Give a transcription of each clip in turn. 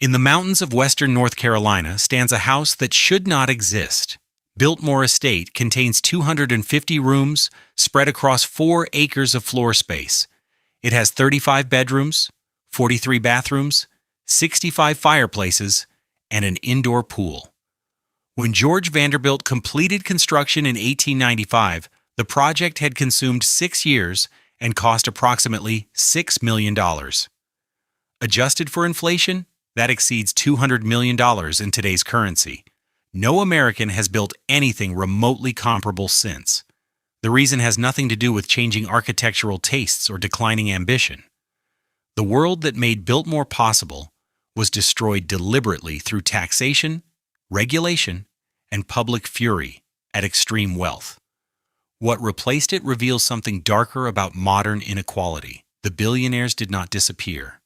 In the mountains of western North Carolina stands a house that should not exist. Biltmore Estate contains 250 rooms spread across 4 acres of floor space. It has 35 bedrooms, 43 bathrooms, 65 fireplaces, and an indoor pool. When George Vanderbilt completed construction in 1895, the project had consumed 6 years and cost approximately $6 million. Adjusted for inflation, that exceeds $200 million in today's currency. No American has built anything remotely comparable since. The reason has nothing to do with changing architectural tastes or declining ambition. The world that made Biltmore possible was destroyed deliberately through taxation, regulation, and public fury at extreme wealth. What replaced it reveals something darker about modern inequality. The billionaires did not disappear.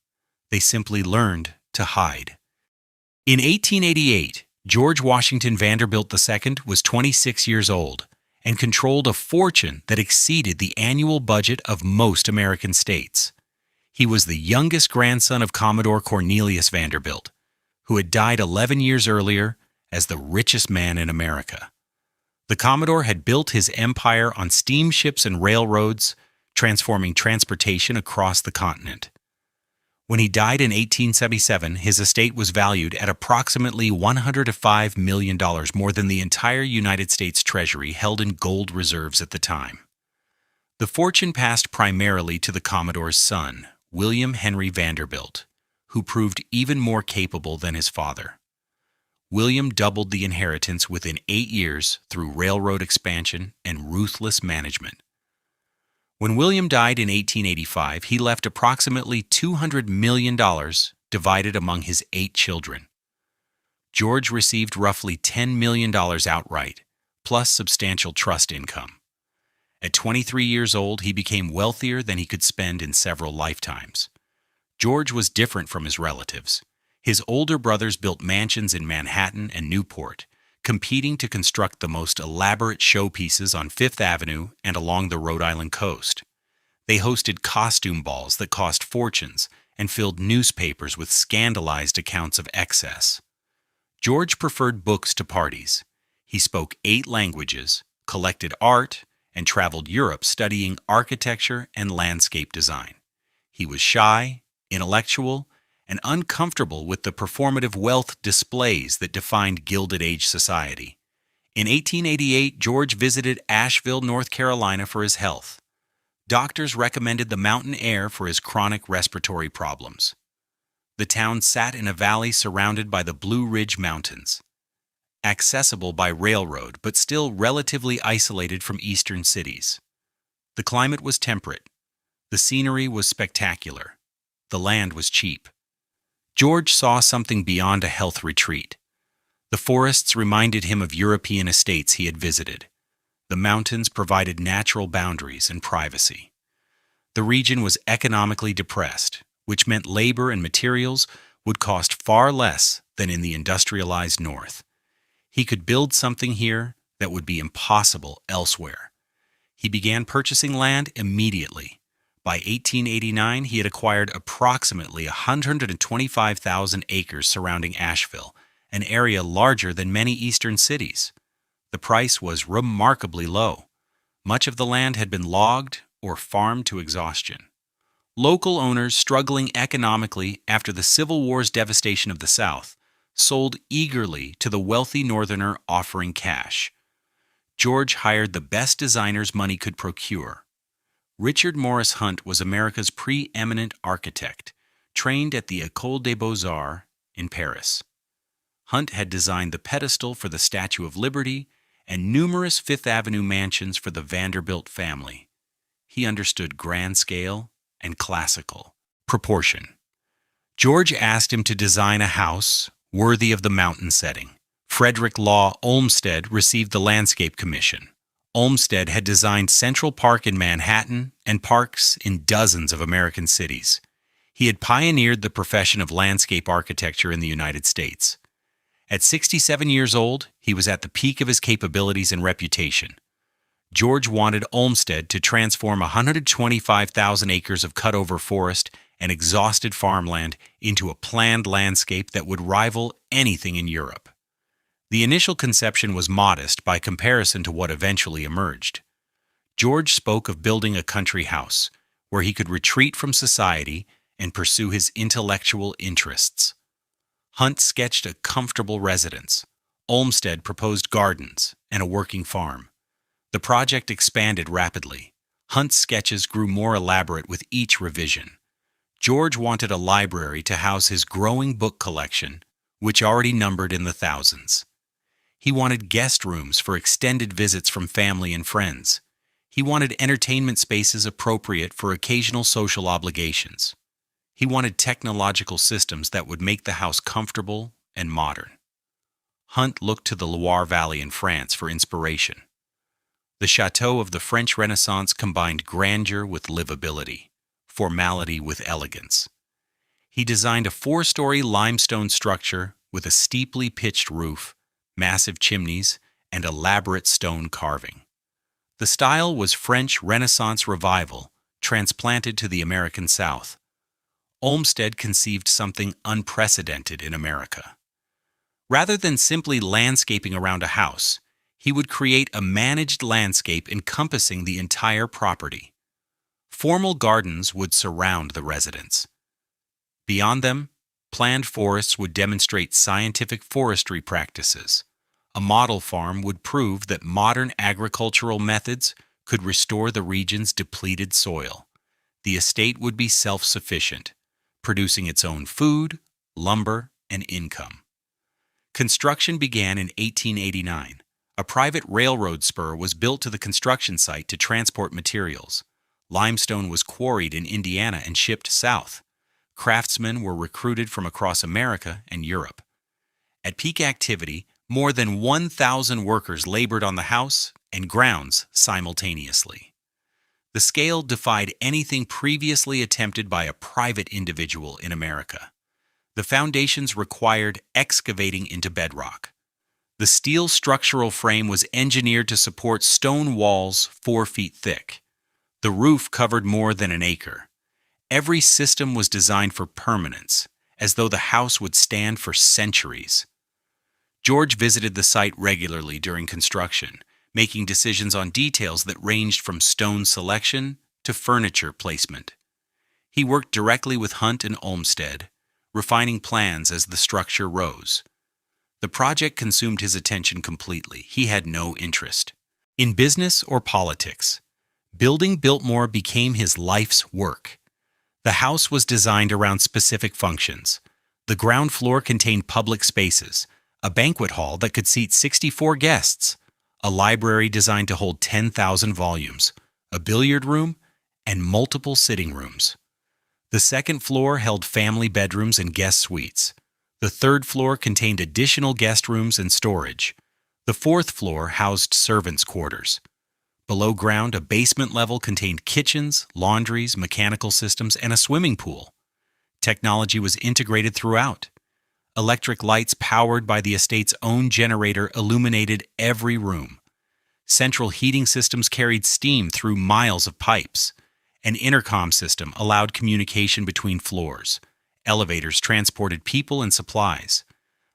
They simply learned to hide. In 1888, George Washington Vanderbilt II was 26 years old and controlled a fortune that exceeded the annual budget of most American states. He was the youngest grandson of Commodore Cornelius Vanderbilt, who had died 11 years earlier as the richest man in America. The Commodore had built his empire on steamships and railroads, transforming transportation across the continent. When he died in 1877, his estate was valued at approximately $105 million, more than the entire United States Treasury held in gold reserves at the time. The fortune passed primarily to the Commodore's son, William Henry Vanderbilt, who proved even more capable than his father. William doubled the inheritance within 8 years through railroad expansion and ruthless management. When William died in 1885, he left approximately $200 million divided among his 8 children. George received roughly $10 million outright, plus substantial trust income. At 23 years old, he became wealthier than he could spend in several lifetimes. George was different from his relatives. His older brothers built mansions in Manhattan and Newport, competing to construct the most elaborate showpieces on Fifth Avenue and along the Rhode Island coast. They hosted costume balls that cost fortunes and filled newspapers with scandalized accounts of excess. George preferred books to parties. He spoke 8 languages, collected art, and traveled Europe studying architecture and landscape design. He was shy, intellectual, and uncomfortable with the performative wealth displays that defined Gilded Age society. In 1888, George visited Asheville, North Carolina for his health. Doctors recommended the mountain air for his chronic respiratory problems. The town sat in a valley surrounded by the Blue Ridge Mountains, accessible by railroad but still relatively isolated from eastern cities. The climate was temperate. The scenery was spectacular. The land was cheap. George saw something beyond a health retreat. The forests reminded him of European estates he had visited. The mountains provided natural boundaries and privacy. The region was economically depressed, which meant labor and materials would cost far less than in the industrialized North. He could build something here that would be impossible elsewhere. He began purchasing land immediately. By 1889, he had acquired approximately 125,000 acres surrounding Asheville, an area larger than many eastern cities. The price was remarkably low. Much of the land had been logged or farmed to exhaustion. Local owners, struggling economically after the Civil War's devastation of the South, sold eagerly to the wealthy Northerner offering cash. George hired the best designers money could procure. Richard Morris Hunt was America's preeminent architect, trained at the École des Beaux-Arts in Paris. Hunt had designed the pedestal for the Statue of Liberty and numerous Fifth Avenue mansions for the Vanderbilt family. He understood grand scale and classical proportion. George asked him to design a house worthy of the mountain setting. Frederick Law Olmsted received the landscape commission. Olmsted had designed Central Park in Manhattan and parks in dozens of American cities. He had pioneered the profession of landscape architecture in the United States. At 67 years old, he was at the peak of his capabilities and reputation. George wanted Olmsted to transform 125,000 acres of cutover forest and exhausted farmland into a planned landscape that would rival anything in Europe. The initial conception was modest by comparison to what eventually emerged. George spoke of building a country house where he could retreat from society and pursue his intellectual interests. Hunt sketched a comfortable residence. Olmsted proposed gardens and a working farm. The project expanded rapidly. Hunt's sketches grew more elaborate with each revision. George wanted a library to house his growing book collection, which already numbered in the thousands. He wanted guest rooms for extended visits from family and friends. He wanted entertainment spaces appropriate for occasional social obligations. He wanted technological systems that would make the house comfortable and modern. Hunt looked to the Loire Valley in France for inspiration. The chateau of the French Renaissance combined grandeur with livability, formality with elegance. He designed a 4-story limestone structure with a steeply pitched roof, massive chimneys, and elaborate stone carving. The style was French Renaissance revival, transplanted to the American South. Olmsted conceived something unprecedented in America. Rather than simply landscaping around a house, he would create a managed landscape encompassing the entire property. Formal gardens would surround the residence. Beyond them, planned forests would demonstrate scientific forestry practices. A model farm would prove that modern agricultural methods could restore the region's depleted soil. The estate would be self-sufficient, producing its own food, lumber, and income. Construction began in 1889. A private railroad spur was built to the construction site to transport materials. Limestone was quarried in Indiana and shipped south. Craftsmen were recruited from across America and Europe. At peak activity, more than 1,000 workers labored on the house and grounds simultaneously. The scale defied anything previously attempted by a private individual in America. The foundations required excavating into bedrock. The steel structural frame was engineered to support stone walls 4 feet thick. The roof covered more than an acre. Every system was designed for permanence, as though the house would stand for centuries. George visited the site regularly during construction, making decisions on details that ranged from stone selection to furniture placement. He worked directly with Hunt and Olmsted, refining plans as the structure rose. The project consumed his attention completely. He had no interest in business or politics. Building Biltmore became his life's work. The house was designed around specific functions. The ground floor contained public spaces, a banquet hall that could seat 64 guests, a library designed to hold 10,000 volumes, a billiard room, and multiple sitting rooms. The second floor held family bedrooms and guest suites. The third floor contained additional guest rooms and storage. The fourth floor housed servants' quarters. Below ground, a basement level contained kitchens, laundries, mechanical systems, and a swimming pool. Technology was integrated throughout. Electric lights powered by the estate's own generator illuminated every room. Central heating systems carried steam through miles of pipes. An intercom system allowed communication between floors. Elevators transported people and supplies.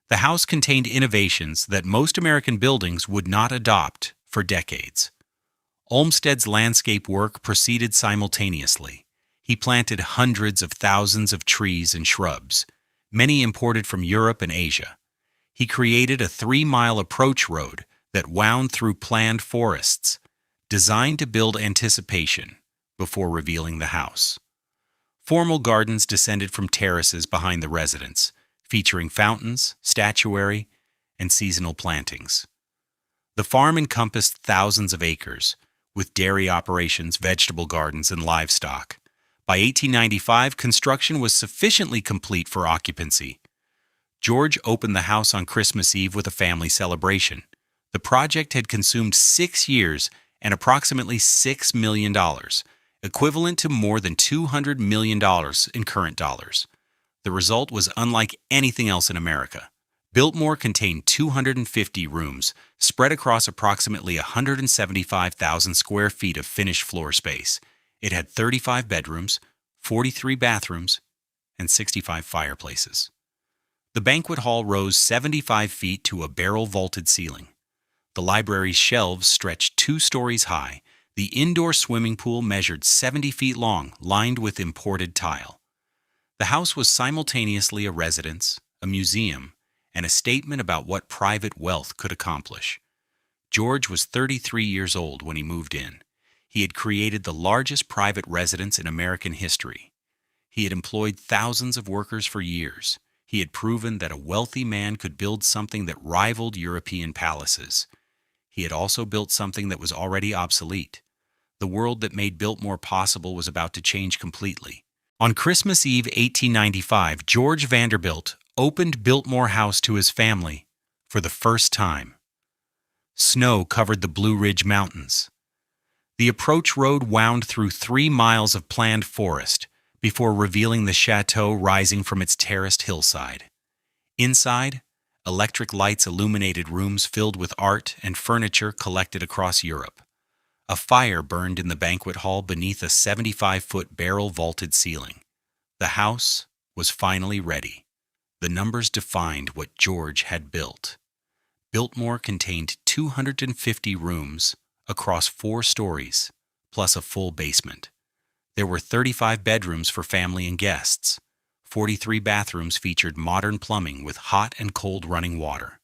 The house contained innovations that most American buildings would not adopt for decades. Olmsted's landscape work proceeded simultaneously. He planted hundreds of thousands of trees and shrubs, many imported from Europe and Asia. He created a 3-mile approach road that wound through planned forests, designed to build anticipation before revealing the house. Formal gardens descended from terraces behind the residence, featuring fountains, statuary, and seasonal plantings. The farm encompassed thousands of acres, with dairy operations, vegetable gardens, and livestock. By 1895, construction was sufficiently complete for occupancy. George opened the house on Christmas Eve with a family celebration. The project had consumed 6 years and approximately $6 million, equivalent to more than $200 million in current dollars. The result was unlike anything else in America. Biltmore contained 250 rooms, spread across approximately 175,000 square feet of finished floor space. It had 35 bedrooms, 43 bathrooms, and 65 fireplaces. The banquet hall rose 75 feet to a barrel-vaulted ceiling. The library's shelves stretched 2 stories high. The indoor swimming pool measured 70 feet long, lined with imported tile. The house was simultaneously a residence, a museum, and a statement about what private wealth could accomplish. George was 33 years old when he moved in. He had created the largest private residence in American history. He had employed thousands of workers for years. He had proven that a wealthy man could build something that rivaled European palaces. He had also built something that was already obsolete. The world that made Biltmore possible was about to change completely. On Christmas Eve 1895, George Vanderbilt opened Biltmore House to his family for the first time. Snow covered the Blue Ridge Mountains. The approach road wound through 3 miles of planned forest before revealing the chateau rising from its terraced hillside. Inside, electric lights illuminated rooms filled with art and furniture collected across Europe. A fire burned in the banquet hall beneath a 75-foot barrel-vaulted ceiling. The house was finally ready. The numbers defined what George had built. Biltmore contained 250 rooms across 4 stories, plus a full basement. There were 35 bedrooms for family and guests. 43 bathrooms featured modern plumbing with hot and cold running water.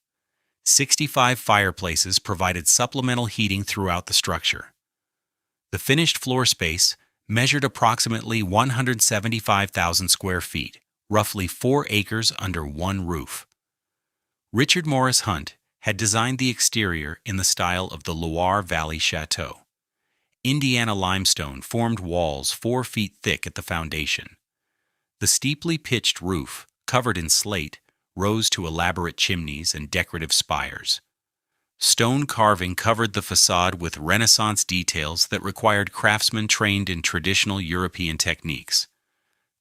65 fireplaces provided supplemental heating throughout the structure. The finished floor space measured approximately 175,000 square feet, roughly 4 acres under one roof. Richard Morris Hunt had designed the exterior in the style of the Loire Valley Chateau. Indiana limestone formed walls 4 feet thick at the foundation. The steeply pitched roof, covered in slate, rose to elaborate chimneys and decorative spires. Stone carving covered the facade with Renaissance details that required craftsmen trained in traditional European techniques.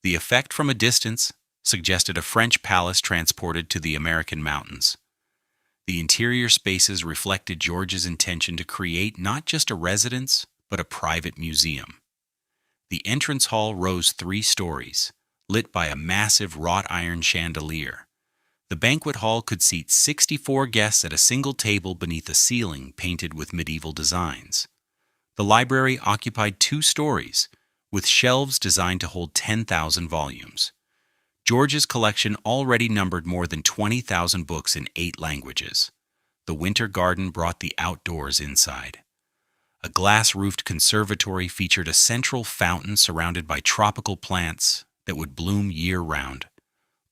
The effect from a distance suggested a French palace transported to the American mountains. The interior spaces reflected George's intention to create not just a residence, but a private museum. The entrance hall rose 3 stories, lit by a massive wrought iron chandelier. The banquet hall could seat 64 guests at a single table beneath a ceiling painted with medieval designs. The library occupied 2 stories, with shelves designed to hold 10,000 volumes. George's collection already numbered more than 20,000 books in 8 languages. The winter garden brought the outdoors inside. A glass-roofed conservatory featured a central fountain surrounded by tropical plants that would bloom year-round.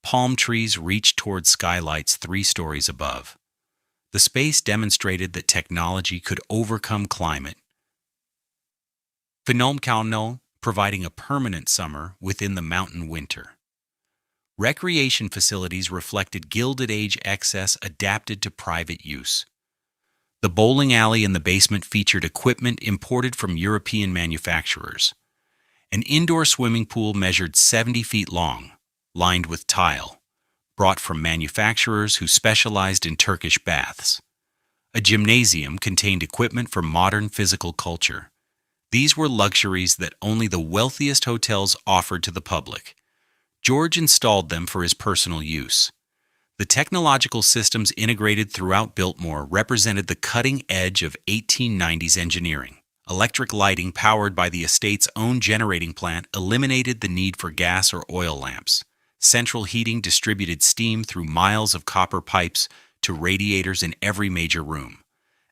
Palm trees reached toward skylights 3 stories above. The space demonstrated that technology could overcome climate, phenomenal, providing a permanent summer within the mountain winter. Recreation facilities reflected Gilded Age excess adapted to private use. The bowling alley in the basement featured equipment imported from European manufacturers. An indoor swimming pool measured 70 feet long, lined with tile, brought from manufacturers who specialized in Turkish baths. A gymnasium contained equipment for modern physical culture. These were luxuries that only the wealthiest hotels offered to the public. George installed them for his personal use. The technological systems integrated throughout Biltmore represented the cutting edge of 1890s engineering. Electric lighting powered by the estate's own generating plant eliminated the need for gas or oil lamps. Central heating distributed steam through miles of copper pipes to radiators in every major room.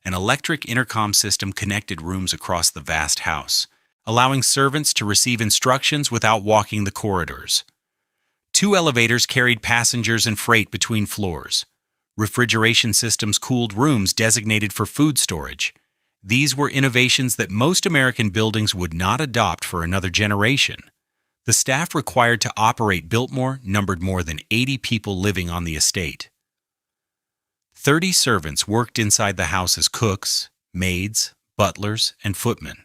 An electric intercom system connected rooms across the vast house, allowing servants to receive instructions without walking the corridors. 2 elevators carried passengers and freight between floors. Refrigeration systems cooled rooms designated for food storage. These were innovations that most American buildings would not adopt for another generation. The staff required to operate Biltmore numbered more than 80 people living on the estate. 30 servants worked inside the house as cooks, maids, butlers, and footmen.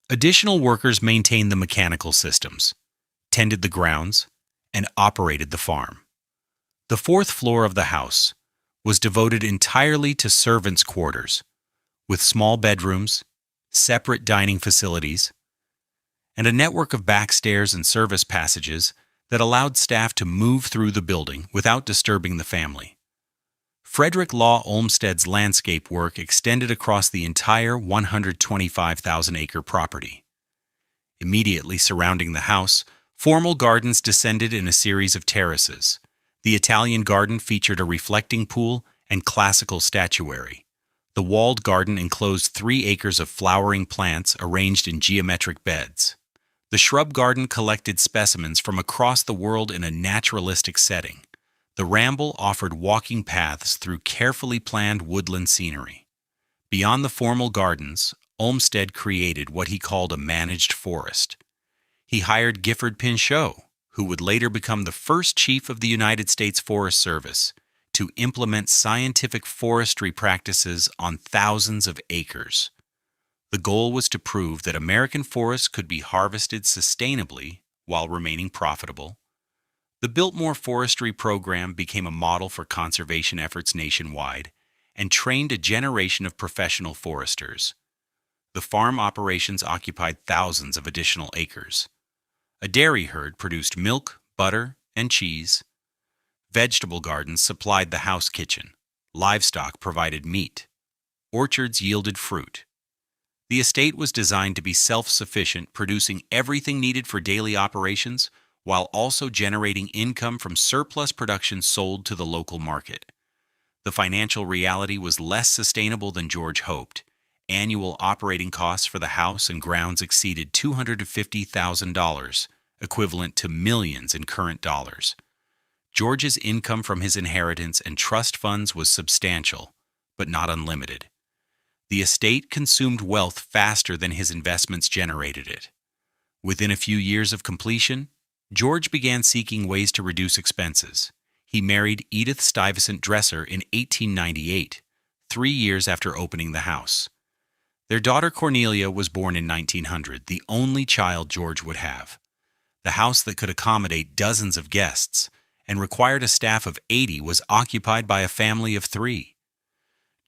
Additional workers maintained the mechanical systems, tended the grounds, and operated the farm. The 4th floor of the house was devoted entirely to servants' quarters, with small bedrooms, separate dining facilities, and a network of backstairs and service passages that allowed staff to move through the building without disturbing the family. Frederick Law Olmsted's landscape work extended across the entire 125,000-acre property. Immediately surrounding the house, formal gardens descended in a series of terraces. The Italian garden featured a reflecting pool and classical statuary. The walled garden enclosed 3 acres of flowering plants arranged in geometric beds. The shrub garden collected specimens from across the world in a naturalistic setting. The ramble offered walking paths through carefully planned woodland scenery. Beyond the formal gardens, Olmsted created what he called a managed forest. He hired Gifford Pinchot, who would later become the first chief of the United States Forest Service, to implement scientific forestry practices on thousands of acres. The goal was to prove that American forests could be harvested sustainably while remaining profitable. The Biltmore Forestry Program became a model for conservation efforts nationwide and trained a generation of professional foresters. The farm operations occupied thousands of additional acres. A dairy herd produced milk, butter, and cheese. Vegetable gardens supplied the house kitchen. Livestock provided meat. Orchards yielded fruit. The estate was designed to be self-sufficient, producing everything needed for daily operations, while also generating income from surplus production sold to the local market. The financial reality was less sustainable than George hoped. Annual operating costs for the house and grounds exceeded $250,000, equivalent to millions in current dollars. George's income from his inheritance and trust funds was substantial, but not unlimited. The estate consumed wealth faster than his investments generated it. Within a few years of completion, George began seeking ways to reduce expenses. He married Edith Stuyvesant Dresser in 1898, 3 years after opening the house. Their daughter Cornelia was born in 1900, the only child George would have. The house that could accommodate dozens of guests and required a staff of 80 was occupied by a family of 3.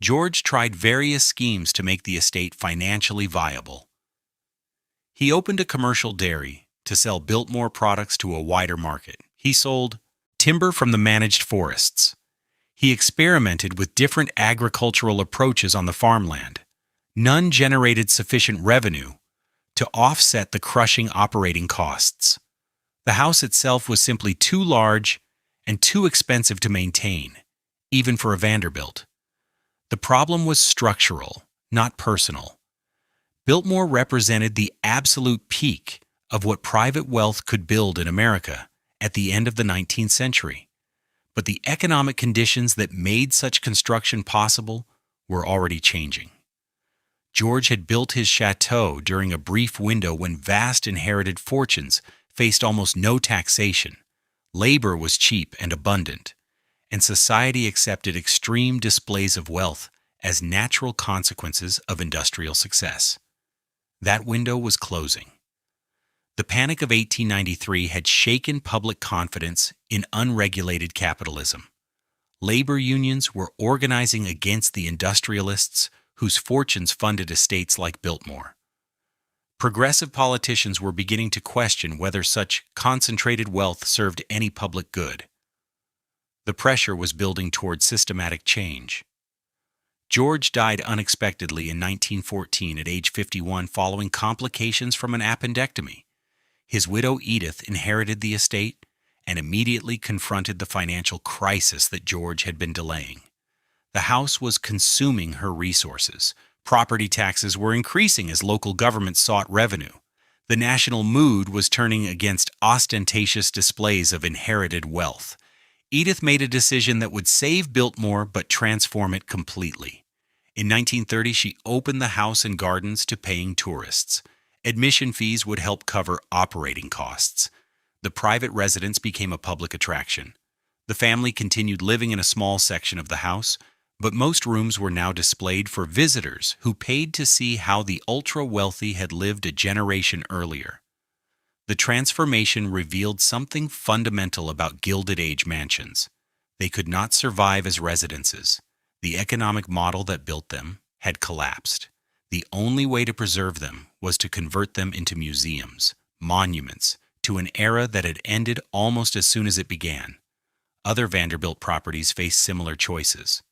George tried various schemes to make the estate financially viable. He opened a commercial dairy to sell Biltmore products to a wider market. He sold timber from the managed forests. He experimented with different agricultural approaches on the farmland. None generated sufficient revenue to offset the crushing operating costs. The house itself was simply too large and too expensive to maintain, even for a Vanderbilt. The problem was structural, not personal. Biltmore represented the absolute peak of what private wealth could build in America at the end of the 19th century. But the economic conditions that made such construction possible were already changing. George had built his chateau during a brief window when vast inherited fortunes faced almost no taxation. Labor was cheap and abundant, and society accepted extreme displays of wealth as natural consequences of industrial success. That window was closing. The Panic of 1893 had shaken public confidence in unregulated capitalism. Labor unions were organizing against the industrialists whose fortunes funded estates like Biltmore. Progressive politicians were beginning to question whether such concentrated wealth served any public good. The pressure was building toward systematic change. George died unexpectedly in 1914 at age 51 following complications from an appendectomy. His widow Edith inherited the estate and immediately confronted the financial crisis that George had been delaying. The house was consuming her resources. Property taxes were increasing as local governments sought revenue. The national mood was turning against ostentatious displays of inherited wealth. Edith made a decision that would save Biltmore but transform it completely. In 1930, she opened the house and gardens to paying tourists. Admission fees would help cover operating costs. The private residence became a public attraction. The family continued living in a small section of the house, but most rooms were now displayed for visitors who paid to see how the ultra-wealthy had lived a generation earlier. The transformation revealed something fundamental about Gilded Age mansions. They could not survive as residences. The economic model that built them had collapsed. The only way to preserve them was to convert them into museums, monuments, to an era that had ended almost as soon as it began. Other Vanderbilt properties faced similar choices.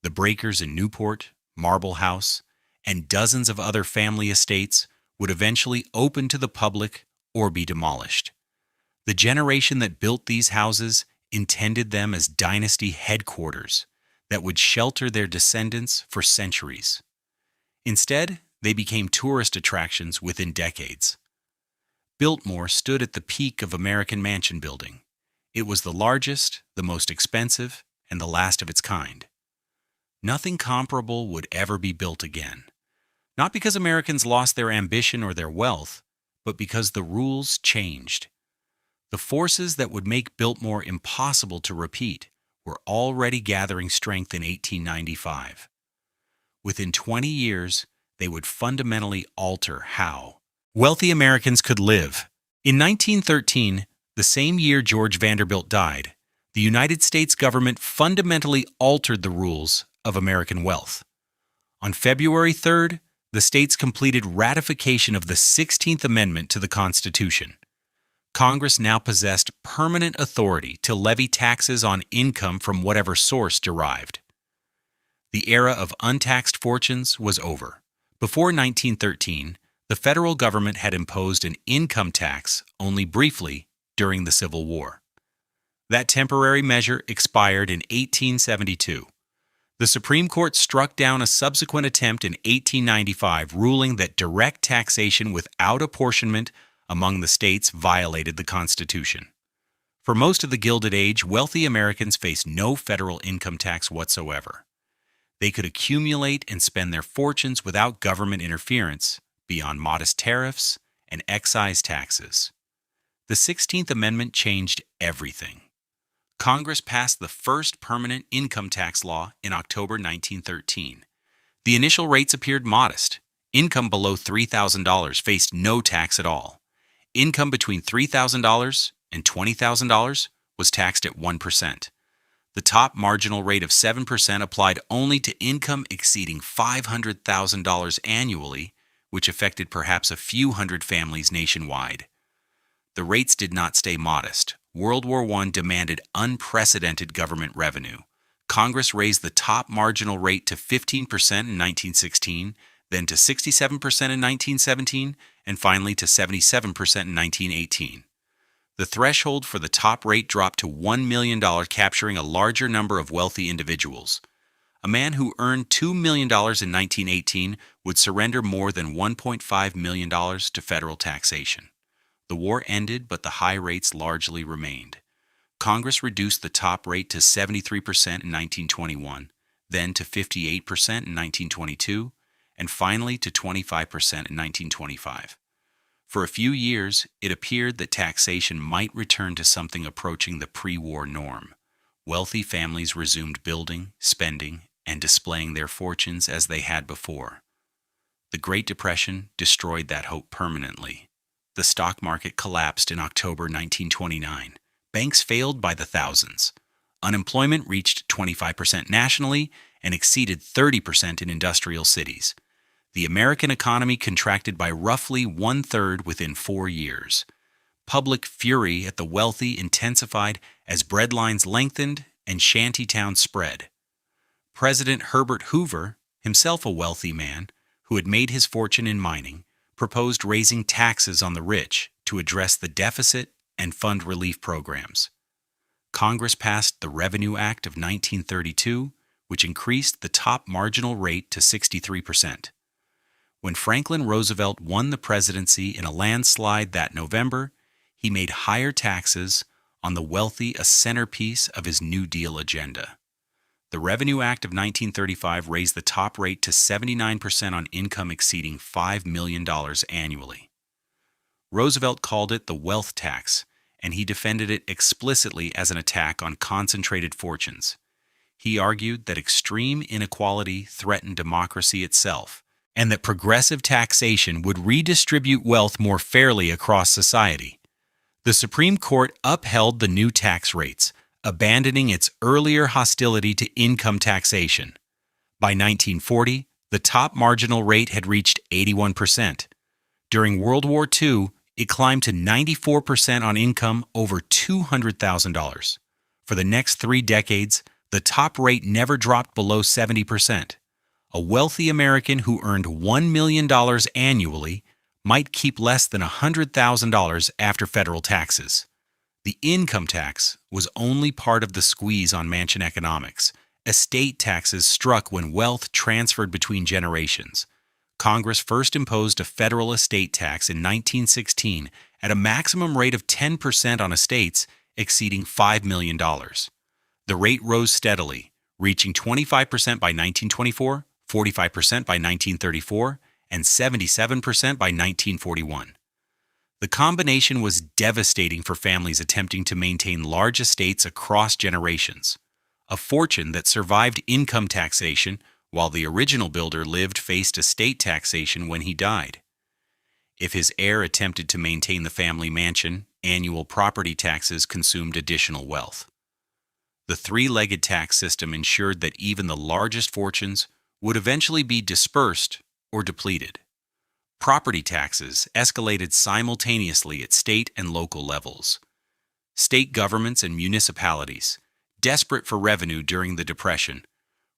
The Breakers in Newport, Marble House, and dozens of other family estates would eventually open to the public or be demolished. The generation that built these houses intended them as dynasty headquarters that would shelter their descendants for centuries. Instead, they became tourist attractions within decades. Biltmore stood at the peak of American mansion building. It was the largest, the most expensive, and the last of its kind. Nothing comparable would ever be built again. Not because Americans lost their ambition or their wealth, but because the rules changed. The forces that would make Biltmore impossible to repeat were already gathering strength in 1895. Within 20 years, they would fundamentally alter how wealthy Americans could live. In 1913, the same year George Vanderbilt died, the United States government fundamentally altered the rules of American wealth. On February 3rd, the states completed ratification of the 16th Amendment to the Constitution. Congress now possessed permanent authority to levy taxes on income from whatever source derived. The era of untaxed fortunes was over. Before 1913, the federal government had imposed an income tax only briefly during the Civil War. That temporary measure expired in 1872. The Supreme Court struck down a subsequent attempt in 1895, ruling that direct taxation without apportionment among the states violated the Constitution. For most of the Gilded Age, wealthy Americans faced no federal income tax whatsoever. They could accumulate and spend their fortunes without government interference, beyond modest tariffs and excise taxes. The 16th Amendment changed everything. Congress passed the first permanent income tax law in October 1913. The initial rates appeared modest. Income below $3,000 faced no tax at all. Income between $3,000 and $20,000 was taxed at 1%. The top marginal rate of 7% applied only to income exceeding $500,000 annually, which affected perhaps a few hundred families nationwide. The rates did not stay modest. World War I demanded unprecedented government revenue. Congress raised the top marginal rate to 15% in 1916, then to 67% in 1917, and finally to 77% in 1918. The threshold for the top rate dropped to $1 million, capturing a larger number of wealthy individuals. A man who earned $2 million in 1918 would surrender more than $1.5 million to federal taxation. The war ended, but the high rates largely remained. Congress reduced the top rate to 73% in 1921, then to 58% in 1922, and finally to 25% in 1925. For a few years, it appeared that taxation might return to something approaching the pre-war norm. Wealthy families resumed building, spending, and displaying their fortunes as they had before. The Great Depression destroyed that hope permanently. The stock market collapsed in October 1929. Banks failed by the thousands. Unemployment reached 25% nationally and exceeded 30% in industrial cities. The American economy contracted by roughly 1/3 within 4 years. Public fury at the wealthy intensified as breadlines lengthened and shantytowns spread. President Herbert Hoover, himself a wealthy man who had made his fortune in mining, proposed raising taxes on the rich to address the deficit and fund relief programs. Congress passed the Revenue Act of 1932, which increased the top marginal rate to 63%. When Franklin Roosevelt won the presidency in a landslide that November, he made higher taxes on the wealthy a centerpiece of his New Deal agenda. The Revenue Act of 1935 raised the top rate to 79% on income exceeding $5 million annually. Roosevelt called it the wealth tax, and he defended it explicitly as an attack on concentrated fortunes. He argued that extreme inequality threatened democracy itself, and that progressive taxation would redistribute wealth more fairly across society. The Supreme Court upheld the new tax rates, abandoning its earlier hostility to income taxation. By 1940, the top marginal rate had reached 81%. During World War II, It climbed to 94% on income over $200,000. For the next 3 decades, the top rate never dropped below 70%. A wealthy American who earned $1 million annually might keep less than $100,000 after federal taxes. The income tax was only part of the squeeze on mansion economics. Estate taxes struck when wealth transferred between generations. Congress first imposed a federal estate tax in 1916 at a maximum rate of 10% on estates exceeding $5 million. The rate rose steadily, reaching 25% by 1924, 45% by 1934, and 77% by 1941. The combination was devastating for families attempting to maintain large estates across generations. A fortune that survived income taxation while the original builder lived faced estate taxation when he died. If his heir attempted to maintain the family mansion, annual property taxes consumed additional wealth. The three-legged tax system ensured that even the largest fortunes would eventually be dispersed or depleted. Property taxes escalated simultaneously at state and local levels. State governments and municipalities, desperate for revenue during the Depression,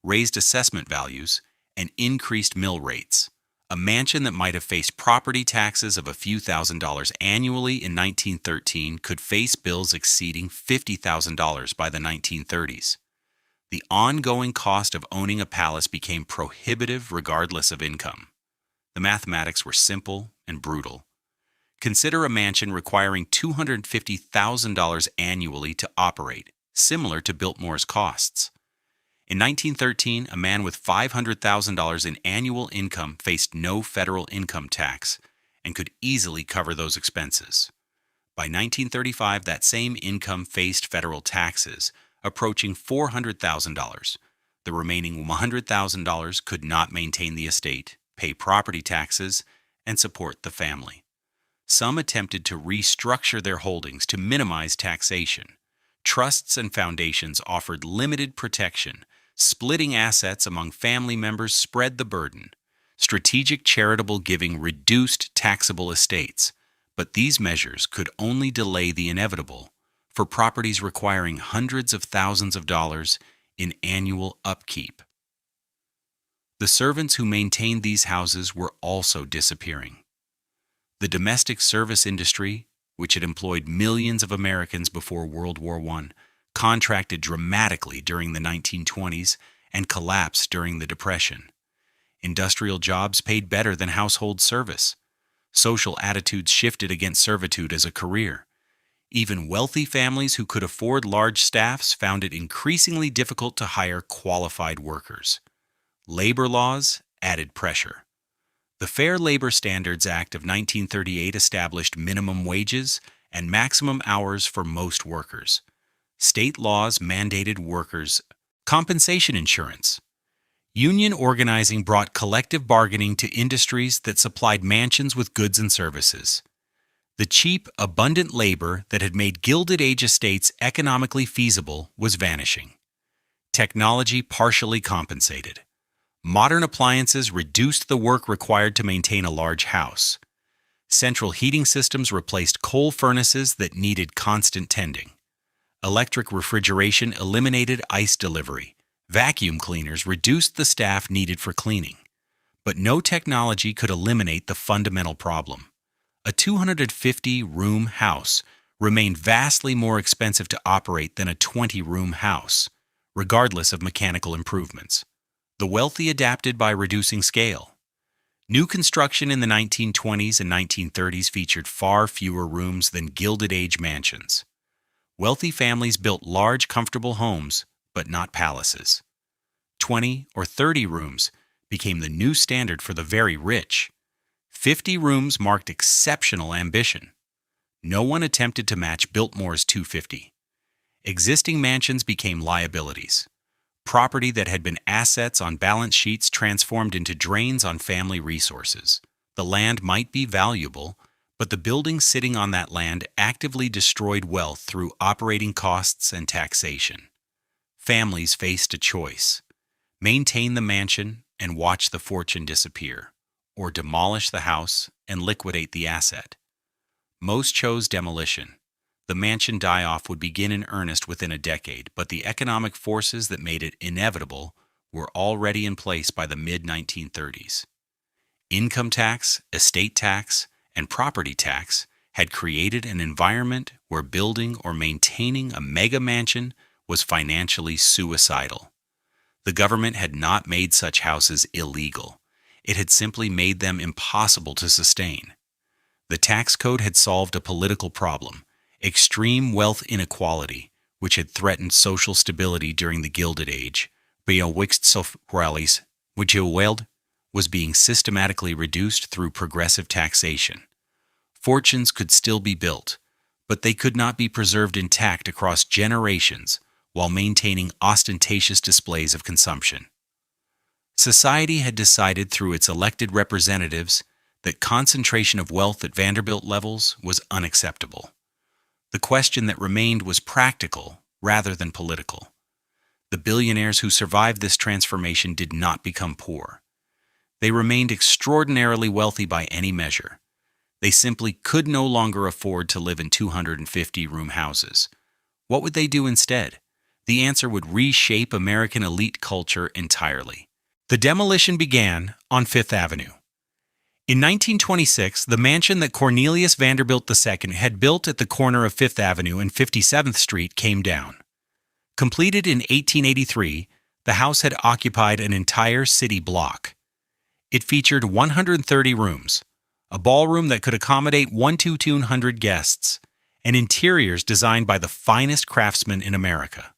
raised assessment values and increased mill rates. A mansion that might have faced property taxes of a few $1,000s annually in 1913 could face bills exceeding $50,000 by the 1930s. The ongoing cost of owning a palace became prohibitive regardless of income. The mathematics were simple and brutal. Consider a mansion requiring $250,000 annually to operate, similar to Biltmore's costs. In 1913, a man with $500,000 in annual income faced no federal income tax and could easily cover those expenses. By 1935, that same income faced federal taxes, approaching $400,000. The remaining $100,000 could not maintain the estate, pay property taxes, and support the family. Some attempted to restructure their holdings to minimize taxation. Trusts and foundations offered limited protection. Splitting assets among family members spread the burden. Strategic charitable giving reduced taxable estates, but these measures could only delay the inevitable for properties requiring hundreds of thousands of dollars in annual upkeep. The servants who maintained these houses were also disappearing. The domestic service industry, which had employed millions of Americans before World War I, contracted dramatically during the 1920s and collapsed during the Depression. Industrial jobs paid better than household service. Social attitudes shifted against servitude as a career. Even wealthy families who could afford large staffs found it increasingly difficult to hire qualified workers. Labor laws added pressure. The Fair Labor Standards Act of 1938 established minimum wages and maximum hours for most workers. State laws mandated workers' compensation insurance. Union organizing brought collective bargaining to industries that supplied mansions with goods and services. The cheap, abundant labor that had made Gilded Age estates economically feasible was vanishing. Technology partially compensated. Modern appliances reduced the work required to maintain a large house. Central heating systems replaced coal furnaces that needed constant tending. Electric refrigeration eliminated ice delivery. Vacuum cleaners reduced the staff needed for cleaning. But no technology could eliminate the fundamental problem. A 250-room house remained vastly more expensive to operate than a 20-room house, regardless of mechanical improvements. The wealthy adapted by reducing scale. New construction in the 1920s and 1930s featured far fewer rooms than Gilded Age mansions. Wealthy families built large, comfortable homes, but not palaces. 20 or 30 rooms became the new standard for the very rich. 50 rooms marked exceptional ambition. No one attempted to match Biltmore's 250. Existing mansions became liabilities. Property that had been assets on balance sheets transformed into drains on family resources. The land might be valuable, but the buildings sitting on that land actively destroyed wealth through operating costs and taxation. Families faced a choice: maintain the mansion and watch the fortune disappear, or demolish the house and liquidate the asset. Most chose demolition. The mansion die-off would begin in earnest within a decade, but the economic forces that made it inevitable were already in place by the mid-1930s. Income tax, estate tax, and property tax had created an environment where building or maintaining a mega mansion was financially suicidal. The government had not made such houses illegal. It had simply made them impossible to sustain. The tax code had solved a political problem, extreme wealth inequality, which had threatened social stability during the Gilded Age, was being systematically reduced through progressive taxation. Fortunes could still be built, but they could not be preserved intact across generations while maintaining ostentatious displays of consumption. Society had decided through its elected representatives that concentration of wealth at Vanderbilt levels was unacceptable. The question that remained was practical rather than political. The billionaires who survived this transformation did not become poor. They remained extraordinarily wealthy by any measure. They simply could no longer afford to live in 250-room houses. What would they do instead? The answer would reshape American elite culture entirely. The demolition began on Fifth Avenue. In 1926, the mansion that Cornelius Vanderbilt II had built at the corner of Fifth Avenue and 57th Street came down. Completed in 1883, the house had occupied an entire city block. It featured 130 rooms, a ballroom that could accommodate 200 guests, and interiors designed by the finest craftsmen in America.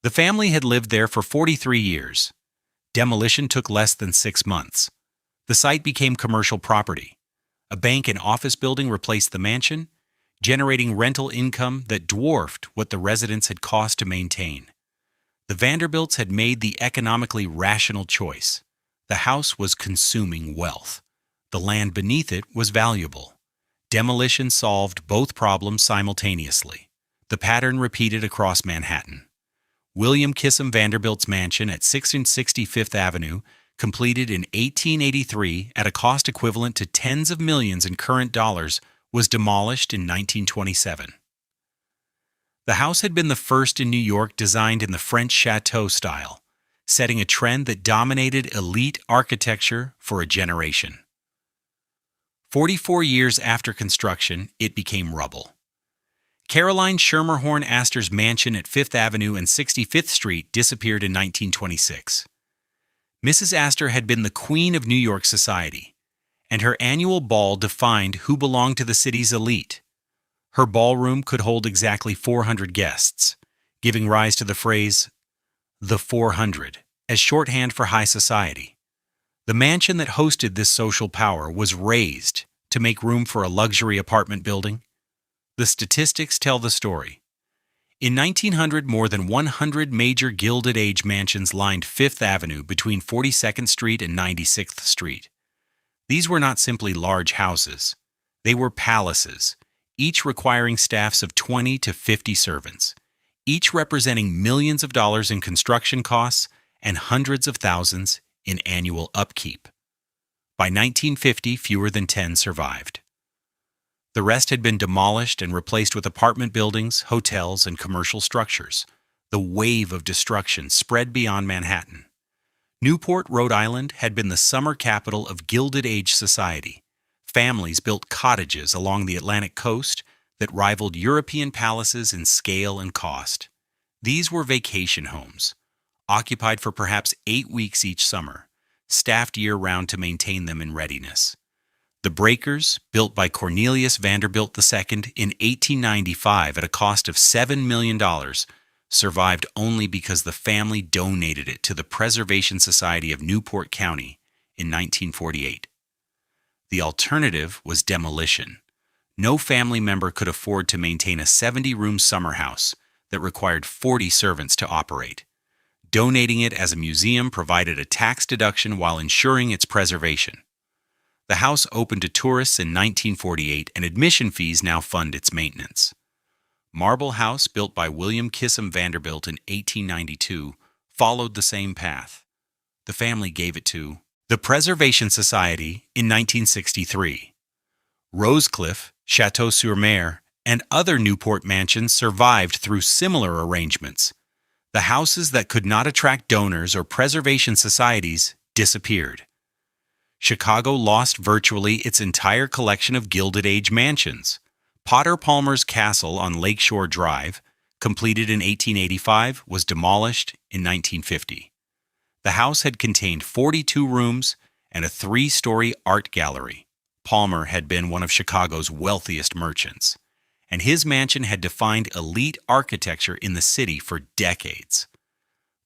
The family had lived there for 43 years. Demolition took less than 6 months. The site became commercial property. A bank and office building replaced the mansion, generating rental income that dwarfed what the residents had cost to maintain. The Vanderbilts had made the economically rational choice. The house was consuming wealth. The land beneath it was valuable. Demolition solved both problems simultaneously. The pattern repeated across Manhattan. William Kissam Vanderbilt's mansion at 665th Avenue, completed in 1883 at a cost equivalent to tens of millions in current dollars, was demolished in 1927. The house had been the first in New York designed in the French chateau style, setting a trend that dominated elite architecture for a generation. 44 years after construction, it became rubble. Caroline Schermerhorn Astor's mansion at Fifth Avenue and 65th Street disappeared in 1926. Mrs. Astor had been the queen of New York society, and her annual ball defined who belonged to the city's elite. Her ballroom could hold exactly 400 guests, giving rise to the phrase, the 400, as shorthand for high society. The mansion that hosted this social power was razed to make room for a luxury apartment building. The statistics tell the story. In 1900, more than 100 major Gilded Age mansions lined Fifth Avenue between 42nd Street and 96th Street. These were not simply large houses. They were palaces, each requiring staffs of 20 to 50 servants, each representing millions of dollars in construction costs and hundreds of thousands in annual upkeep. By 1950, fewer than 10 survived. The rest had been demolished and replaced with apartment buildings, hotels, and commercial structures. The wave of destruction spread beyond Manhattan. Newport, Rhode Island, had been the summer capital of Gilded Age society. Families built cottages along the Atlantic coast that rivaled European palaces in scale and cost. These were vacation homes, occupied for perhaps 8 weeks each summer, staffed year-round to maintain them in readiness. The breakers, built by Cornelius Vanderbilt II in 1895 at a cost of $7 million, survived only because the family donated it to the Preservation Society of Newport County in 1948. The alternative was demolition. No family member could afford to maintain a 70-room summer house that required 40 servants to operate. Donating it as a museum provided a tax deduction while ensuring its preservation. The house opened to tourists in 1948, and admission fees now fund its maintenance. Marble House, built by William Kissam Vanderbilt in 1892, followed the same path. The family gave it to the Preservation Society in 1963. Rosecliff, Château-sur-Mer, and other Newport mansions survived through similar arrangements. The houses that could not attract donors or preservation societies disappeared. Chicago lost virtually its entire collection of Gilded Age mansions. Potter Palmer's Castle on Lakeshore Drive, completed in 1885, was demolished in 1950. The house had contained 42 rooms and a 3-story art gallery. Palmer had been one of Chicago's wealthiest merchants, and his mansion had defined elite architecture in the city for decades.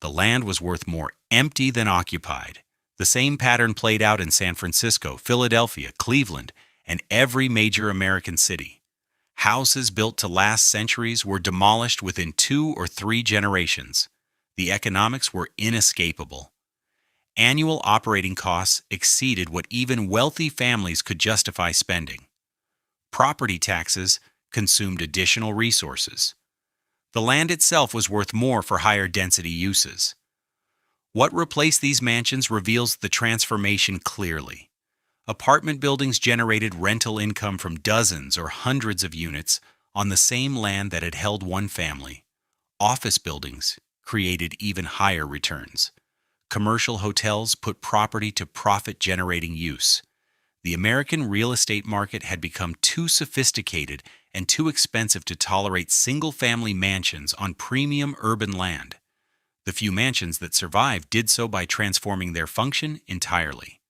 The land was worth more empty than occupied. The same pattern played out in San Francisco, Philadelphia, Cleveland, and every major American city. Houses built to last centuries were demolished within 2 or 3 generations. The economics were inescapable. Annual operating costs exceeded what even wealthy families could justify spending. Property taxes consumed additional resources. The land itself was worth more for higher density uses. What replaced these mansions reveals the transformation clearly. Apartment buildings generated rental income from dozens or hundreds of units on the same land that had held one family. Office buildings created even higher returns. Commercial hotels put property to profit-generating use. The American real estate market had become too sophisticated and too expensive to tolerate single-family mansions on premium urban land. The few mansions that survived did so by transforming their function entirely.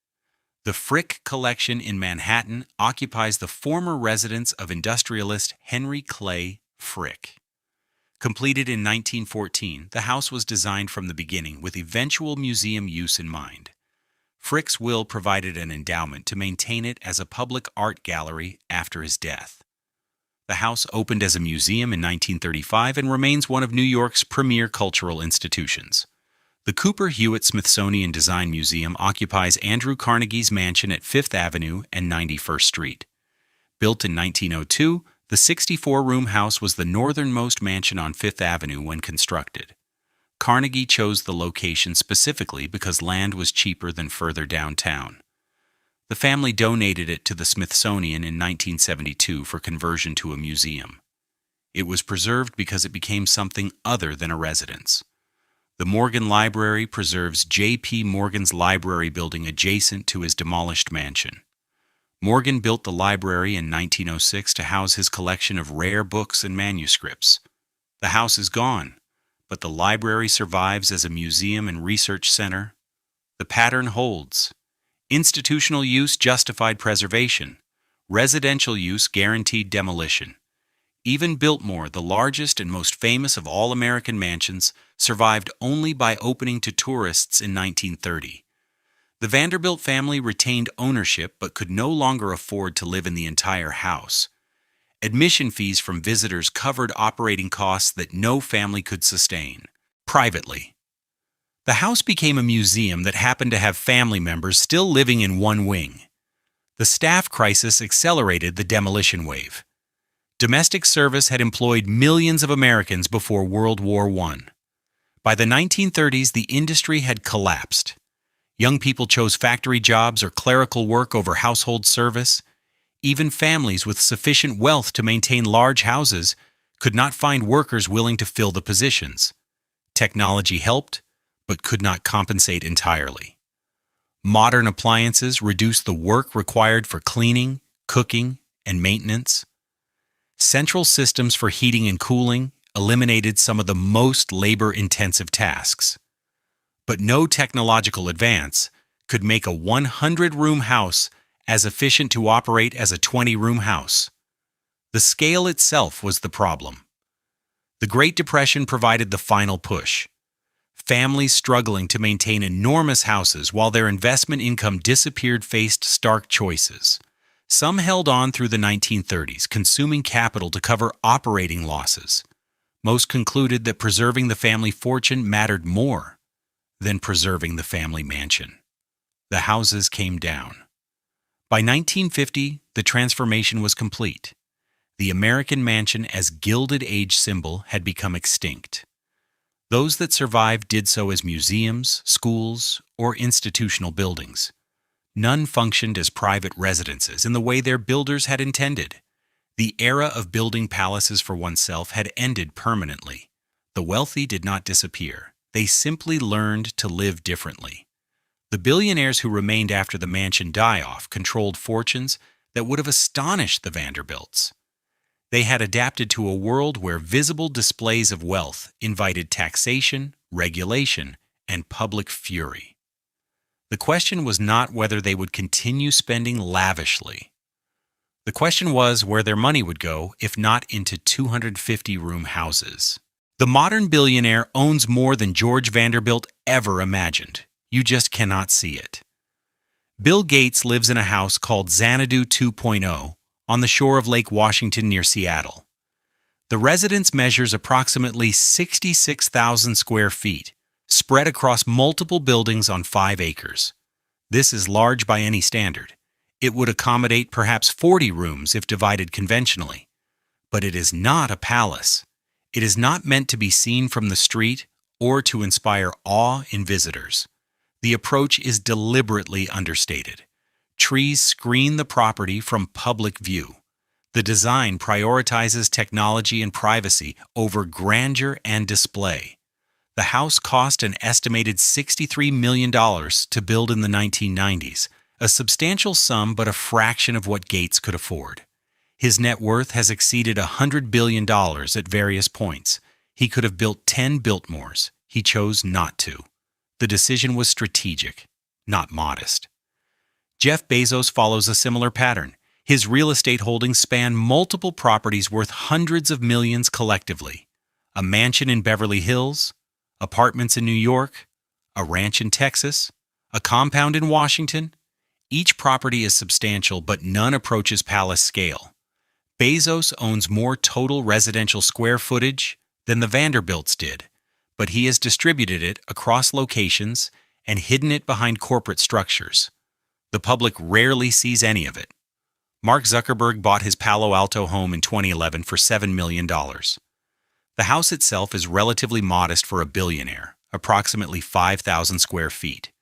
The Frick Collection in Manhattan occupies the former residence of industrialist Henry Clay Frick. Completed in 1914, the house was designed from the beginning with eventual museum use in mind. Frick's will provided an endowment to maintain it as a public art gallery after his death. The house opened as a museum in 1935 and remains one of New York's premier cultural institutions. The Cooper Hewitt Smithsonian Design Museum occupies Andrew Carnegie's mansion at 5th Avenue and 91st Street. Built in 1902, the 64-room house was the northernmost mansion on 5th Avenue when constructed. Carnegie chose the location specifically because land was cheaper than further downtown. The family donated it to the Smithsonian in 1972 for conversion to a museum. It was preserved because it became something other than a residence. The Morgan Library preserves J.P. Morgan's library building adjacent to his demolished mansion. Morgan built the library in 1906 to house his collection of rare books and manuscripts. The house is gone, but the library survives as a museum and research center. The pattern holds. Institutional use justified preservation. Residential use guaranteed demolition. Even Biltmore, the largest and most famous of all American mansions, survived only by opening to tourists in 1930. The Vanderbilt family retained ownership but could no longer afford to live in the entire house. Admission fees from visitors covered operating costs that no family could sustain. Privately, the house became a museum that happened to have family members still living in one wing. The staff crisis accelerated the demolition wave. Domestic service had employed millions of Americans before World War I. By the 1930s, the industry had collapsed. Young people chose factory jobs or clerical work over household service. Even families with sufficient wealth to maintain large houses could not find workers willing to fill the positions. Technology helped, but could not compensate entirely. Modern appliances reduced the work required for cleaning, cooking, and maintenance. Central systems for heating and cooling eliminated some of the most labor-intensive tasks. But no technological advance could make a 100-room house as efficient to operate as a 20-room house. The scale itself was the problem. The Great Depression provided the final push. Families struggling to maintain enormous houses while their investment income disappeared faced stark choices. Some held on through the 1930s, consuming capital to cover operating losses. Most concluded that preserving the family fortune mattered more than preserving the family mansion. The houses came down. By 1950, the transformation was complete. The American mansion as Gilded Age symbol had become extinct. Those that survived did so as museums, schools, or institutional buildings. None functioned as private residences in the way their builders had intended. The era of building palaces for oneself had ended permanently. The wealthy did not disappear. They simply learned to live differently. The billionaires who remained after the mansion die-off controlled fortunes that would have astonished the Vanderbilts. They had adapted to a world where visible displays of wealth invited taxation, regulation, and public fury. The question was not whether they would continue spending lavishly. The question was where their money would go if not into 250-room houses. The modern billionaire owns more than George Vanderbilt ever imagined. You just cannot see it. Bill Gates lives in a house called Xanadu 2.0 on the shore of Lake Washington near Seattle. The residence measures approximately 66,000 square feet, spread across multiple buildings on 5 acres. This is large by any standard. It would accommodate perhaps 40 rooms if divided conventionally. But it is not a palace. It is not meant to be seen from the street or to inspire awe in visitors. The approach is deliberately understated. Trees screen the property from public view. The design prioritizes technology and privacy over grandeur and display. The house cost an estimated $63 million to build in the 1990s, a substantial sum but a fraction of what Gates could afford. His net worth has exceeded $100 billion at various points. He could have built 10 Biltmores. He chose not to. The decision was strategic, not modest. Jeff Bezos follows a similar pattern. His real estate holdings span multiple properties worth hundreds of millions collectively. A mansion in Beverly Hills, apartments in New York, a ranch in Texas, a compound in Washington. Each property is substantial, but none approaches palace scale. Bezos owns more total residential square footage than the Vanderbilts did, but he has distributed it across locations and hidden it behind corporate structures. The public rarely sees any of it. Mark Zuckerberg bought his Palo Alto home in 2011 for $7 million. The house itself is relatively modest for a billionaire, approximately 5,000 square feet.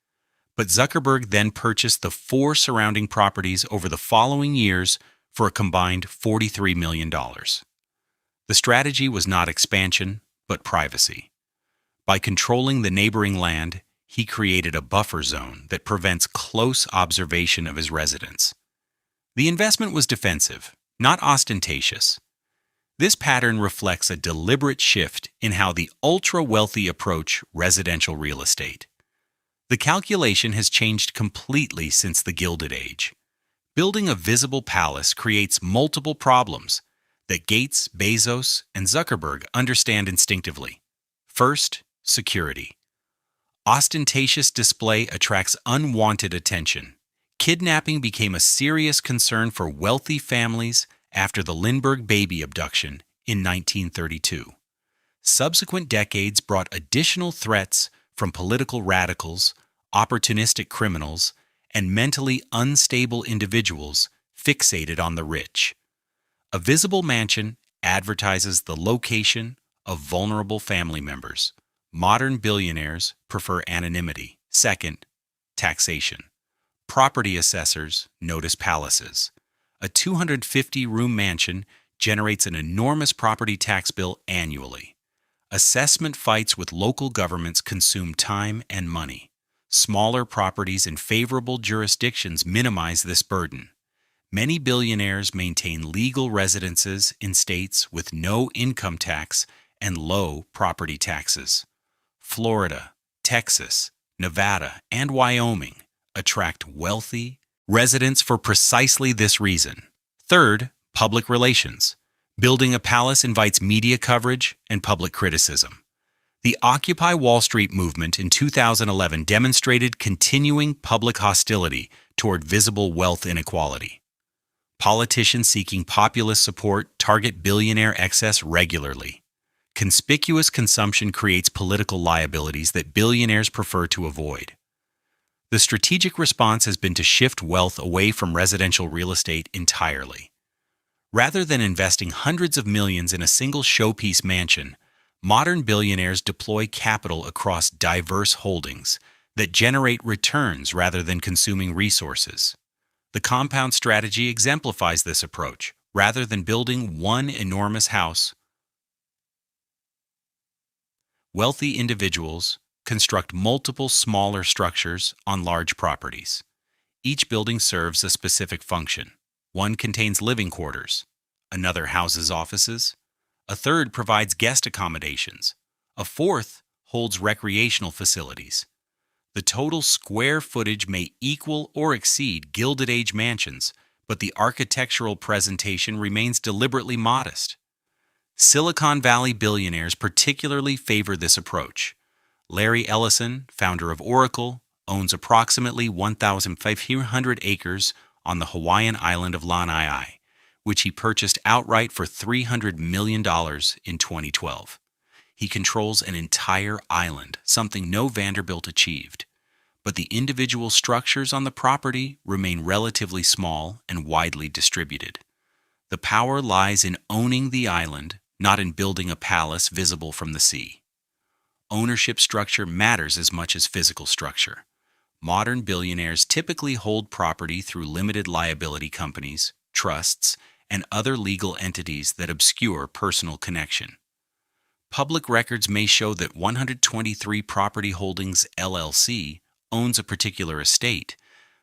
But Zuckerberg then purchased the 4 surrounding properties over the following years for a combined $43 million. The strategy was not expansion, but privacy. By controlling the neighboring land, he created a buffer zone that prevents close observation of his residence. The investment was defensive, not ostentatious. This pattern reflects a deliberate shift in how the ultra-wealthy approach residential real estate. The calculation has changed completely since the Gilded Age. Building a visible palace creates multiple problems that Gates, Bezos, and Zuckerberg understand instinctively. First, security. Ostentatious display attracts unwanted attention. Kidnapping became a serious concern for wealthy families after the Lindbergh baby abduction in 1932. Subsequent decades brought additional threats from political radicals, opportunistic criminals, and mentally unstable individuals fixated on the rich. A visible mansion advertises the location of vulnerable family members. Modern billionaires prefer anonymity. Second, taxation. Property assessors notice palaces. A 250-room mansion generates an enormous property tax bill annually. Assessment fights with local governments consume time and money. Smaller properties in favorable jurisdictions minimize this burden. Many billionaires maintain legal residences in states with no income tax and low property taxes. Florida, Texas, Nevada, and Wyoming attract wealthy residents for precisely this reason. Third, public relations. Building a palace invites media coverage and public criticism. The Occupy Wall Street movement in 2011 demonstrated continuing public hostility toward visible wealth inequality. Politicians seeking populist support target billionaire excess regularly. Conspicuous consumption creates political liabilities that billionaires prefer to avoid. The strategic response has been to shift wealth away from residential real estate entirely. Rather than investing hundreds of millions in a single showpiece mansion, modern billionaires deploy capital across diverse holdings that generate returns rather than consuming resources. The compound strategy exemplifies this approach. Rather than building one enormous house, wealthy individuals construct multiple smaller structures on large properties. Each building serves a specific function. One contains living quarters, another houses offices, a third provides guest accommodations, a fourth holds recreational facilities. The total square footage may equal or exceed Gilded Age mansions, but the architectural presentation remains deliberately modest. Silicon Valley billionaires particularly favor this approach. Larry Ellison, founder of Oracle, owns approximately 1,500 acres on the Hawaiian island of Lanai, which he purchased outright for $300 million in 2012. He controls an entire island, something no Vanderbilt achieved. But the individual structures on the property remain relatively small and widely distributed. The power lies in owning the island, not in building a palace visible from the sea. Ownership structure matters as much as physical structure. Modern billionaires typically hold property through limited liability companies, trusts, and other legal entities that obscure personal connection. Public records may show that 123 Property Holdings LLC owns a particular estate,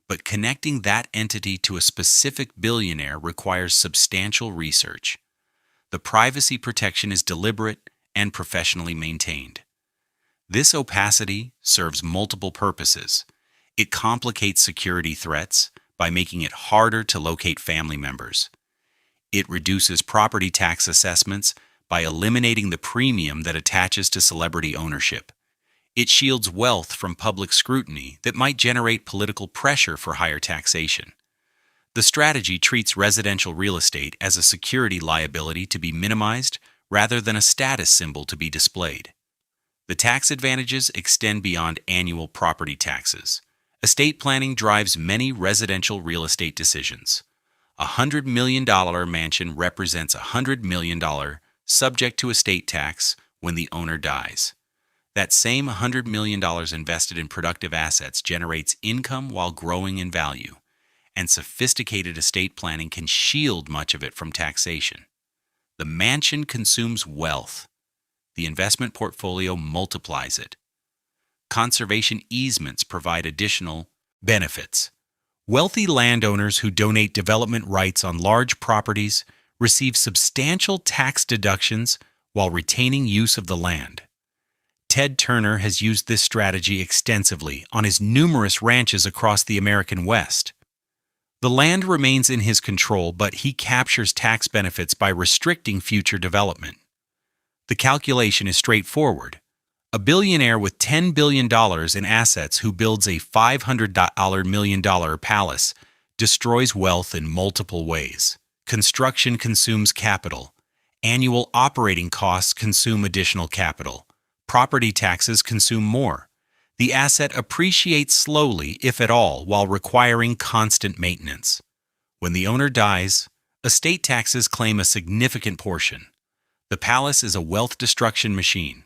but connecting that entity to a specific billionaire requires substantial research. The privacy protection is deliberate and professionally maintained. This opacity serves multiple purposes. It complicates security threats by making it harder to locate family members. It reduces property tax assessments by eliminating the premium that attaches to celebrity ownership. It shields wealth from public scrutiny that might generate political pressure for higher taxation. The strategy treats residential real estate as a security liability to be minimized rather than a status symbol to be displayed. The tax advantages extend beyond annual property taxes. Estate planning drives many residential real estate decisions. A $100 million mansion represents $100 million subject to estate tax when the owner dies. That same $100 million invested in productive assets generates income while growing in value, and sophisticated estate planning can shield much of it from taxation. The mansion consumes wealth. The investment portfolio multiplies it. Conservation easements provide additional benefits. Wealthy landowners who donate development rights on large properties receive substantial tax deductions while retaining use of the land. Ted Turner has used this strategy extensively on his numerous ranches across the American West. The land remains in his control, but he captures tax benefits by restricting future development. The calculation is straightforward. A billionaire with $10 billion in assets who builds a $500 million palace destroys wealth in multiple ways. Construction consumes capital. Annual operating costs consume additional capital. Property taxes consume more. The asset appreciates slowly, if at all, while requiring constant maintenance. When the owner dies, estate taxes claim a significant portion. The palace is a wealth destruction machine.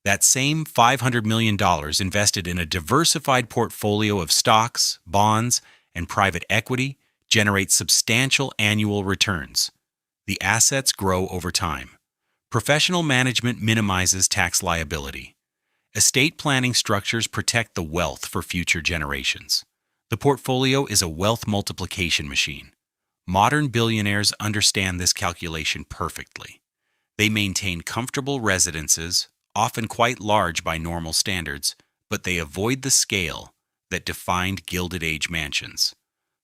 That same $500 million invested in a diversified portfolio of stocks, bonds, and private equity generates substantial annual returns. The assets grow over time. Professional management minimizes tax liability. Estate planning structures protect the wealth for future generations. The portfolio is a wealth multiplication machine. Modern billionaires understand this calculation perfectly. They maintain comfortable residences, often quite large by normal standards, but they avoid the scale that defined Gilded Age mansions.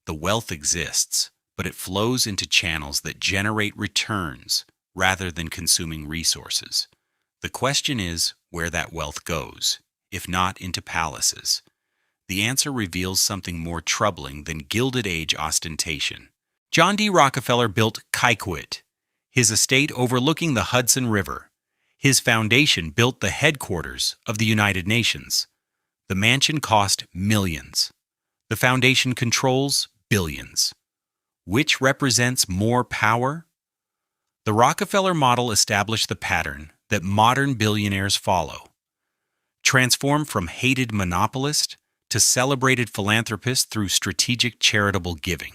The wealth exists, but it flows into channels that generate returns rather than consuming resources. The question is where that wealth goes, if not into palaces. The answer reveals something more troubling than Gilded Age ostentation. John D. Rockefeller built Kykuit, his estate overlooking the Hudson River. His foundation built the headquarters of the United Nations. The mansion cost millions. The foundation controls billions. Which represents more power? The Rockefeller model established the pattern that modern billionaires follow. Transform from hated monopolist to celebrated philanthropist through strategic charitable giving.